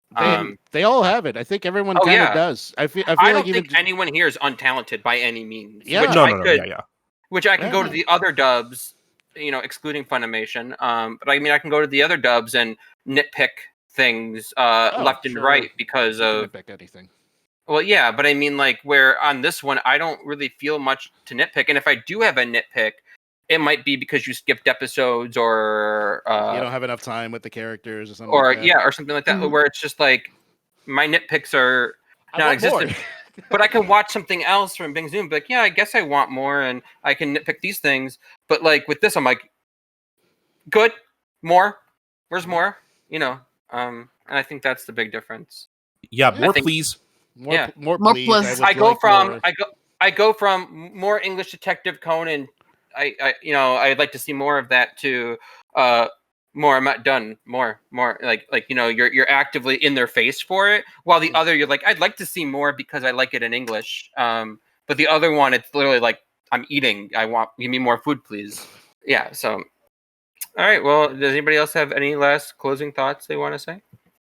They all have it. I think everyone Oh, kind of yeah. does. I feel I like don't even think anyone here is untalented by any means. Yeah. Which No, I no, no, could, yeah. which I can go to the other dubs, you know, excluding Funimation. But I mean, I can go to the other dubs and nitpick things left and right because of nitpick anything. Well, yeah, but I mean, like, where on this one, I don't really feel much to nitpick. And if I do have a nitpick, it might be because you skipped episodes or you don't have enough time with the characters or something. Or like that. yeah, or something like that, where it's just like my nitpicks are non-existent. But I can watch something else from Bangzoom, but like, yeah, I guess I want more, and I can nitpick these things. But like with this, I'm like, good, more. Where's more? You know, and I think that's the big difference. Yeah, more please. More please. please. I go from more English Detective Conan. I'd like to see more of that to more. I'm not done. More. Like you know, you're actively in their face for it. While the other, you're like, I'd like to see more because I like it in English. But the other one, it's literally like, I'm eating. Give me more food, please. Yeah. So, all right. Well, does anybody else have any last closing thoughts they want to say?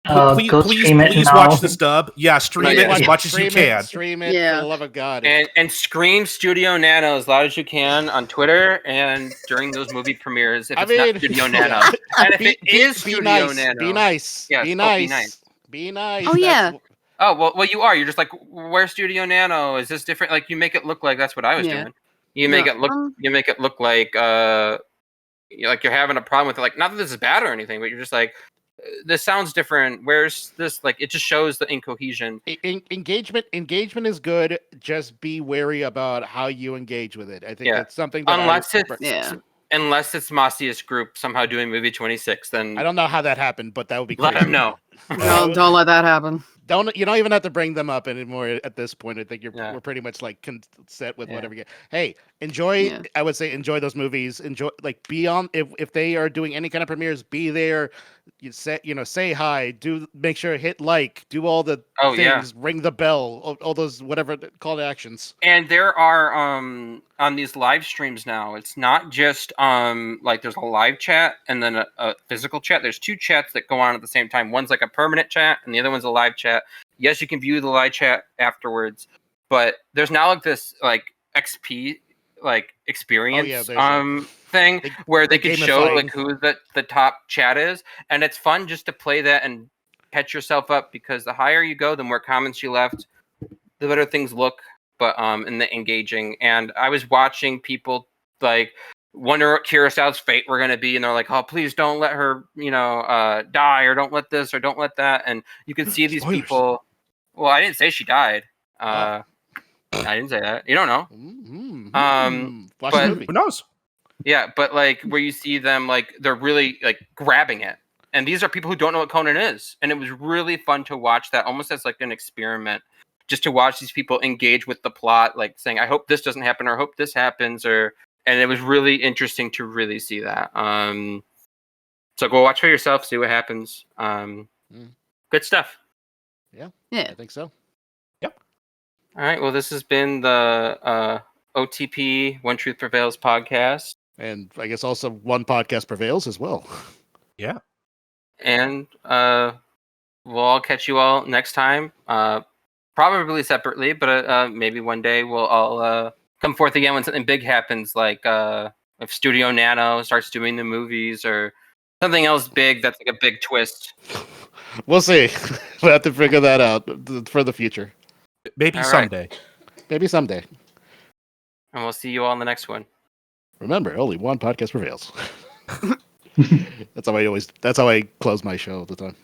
Please watch this dub. Yeah, stream it as much as you can. Stream it for the love of God. And scream Studio Nano as loud as you can on Twitter and during those movie premieres if it's not Studio Nano. And if it is Studio Nano. Be nice. Yes, be nice. Be nice. Oh, yeah. Oh, well, you are. You're just like, where's Studio Nano? Is this different? Like, you make it look like that's what I was doing. You make it look. You make it look like you're having a problem with it. Like, not that this is bad or anything, but you're just like, this sounds different. Where's this? Like, it just shows the incohesion. Engagement is good. Just be wary about how you engage with it. I think that's something. That unless it's Masia's group somehow doing movie 26, then I don't know how that happened, but that would be. Let him know. Don't let that happen. You don't even have to bring them up anymore at this point. I think we're pretty much like set with whatever. Hey, enjoy. Yeah. I would say enjoy those movies. Enjoy, like, be on. If they are doing any kind of premieres, be there. You say hi. Make sure hit like. Do all the things. Yeah. Ring the bell. All those whatever call to actions. And there are on these live streams now. It's not just like there's a live chat and then a physical chat. There's two chats that go on at the same time. One's like a permanent chat and the other one's a live chat. Yes, you can view the live chat afterwards, but there's now like this like XP like experience thing where they can show like who the top chat is, and it's fun just to play that and catch yourself up, because the higher you go, the more comments you left, the better things look, but in the engaging. And I was watching people like wonder what Kurosawa's fate were going to be, and they're like, oh, please don't let her die, or don't let this or don't let that. And you can see these people. Well, I didn't say she died. I didn't say that. You don't know. But who knows? Yeah, but like where you see them, like they're really like grabbing it, and these are people who don't know what Conan is, and it was really fun to watch that, almost as like an experiment, just to watch these people engage with the plot, like saying, "I hope this doesn't happen," or "I hope this happens," and it was really interesting to really see that. So go watch for yourself, see what happens. Good stuff. Yeah, I think so. Yep. All right. Well, this has been the OTP One Truth Prevails podcast. And I guess also One Podcast Prevails as well. Yeah. And we'll all catch you all next time. Probably separately, but maybe one day we'll all come forth again when something big happens, like if Studio Nano starts doing the movies or something else big that's like a big twist. We'll see. We'll have to figure that out for the future. Maybe someday. Maybe someday. And we'll see you all in the next one. Remember, only one podcast prevails. That's how I close my show all the time.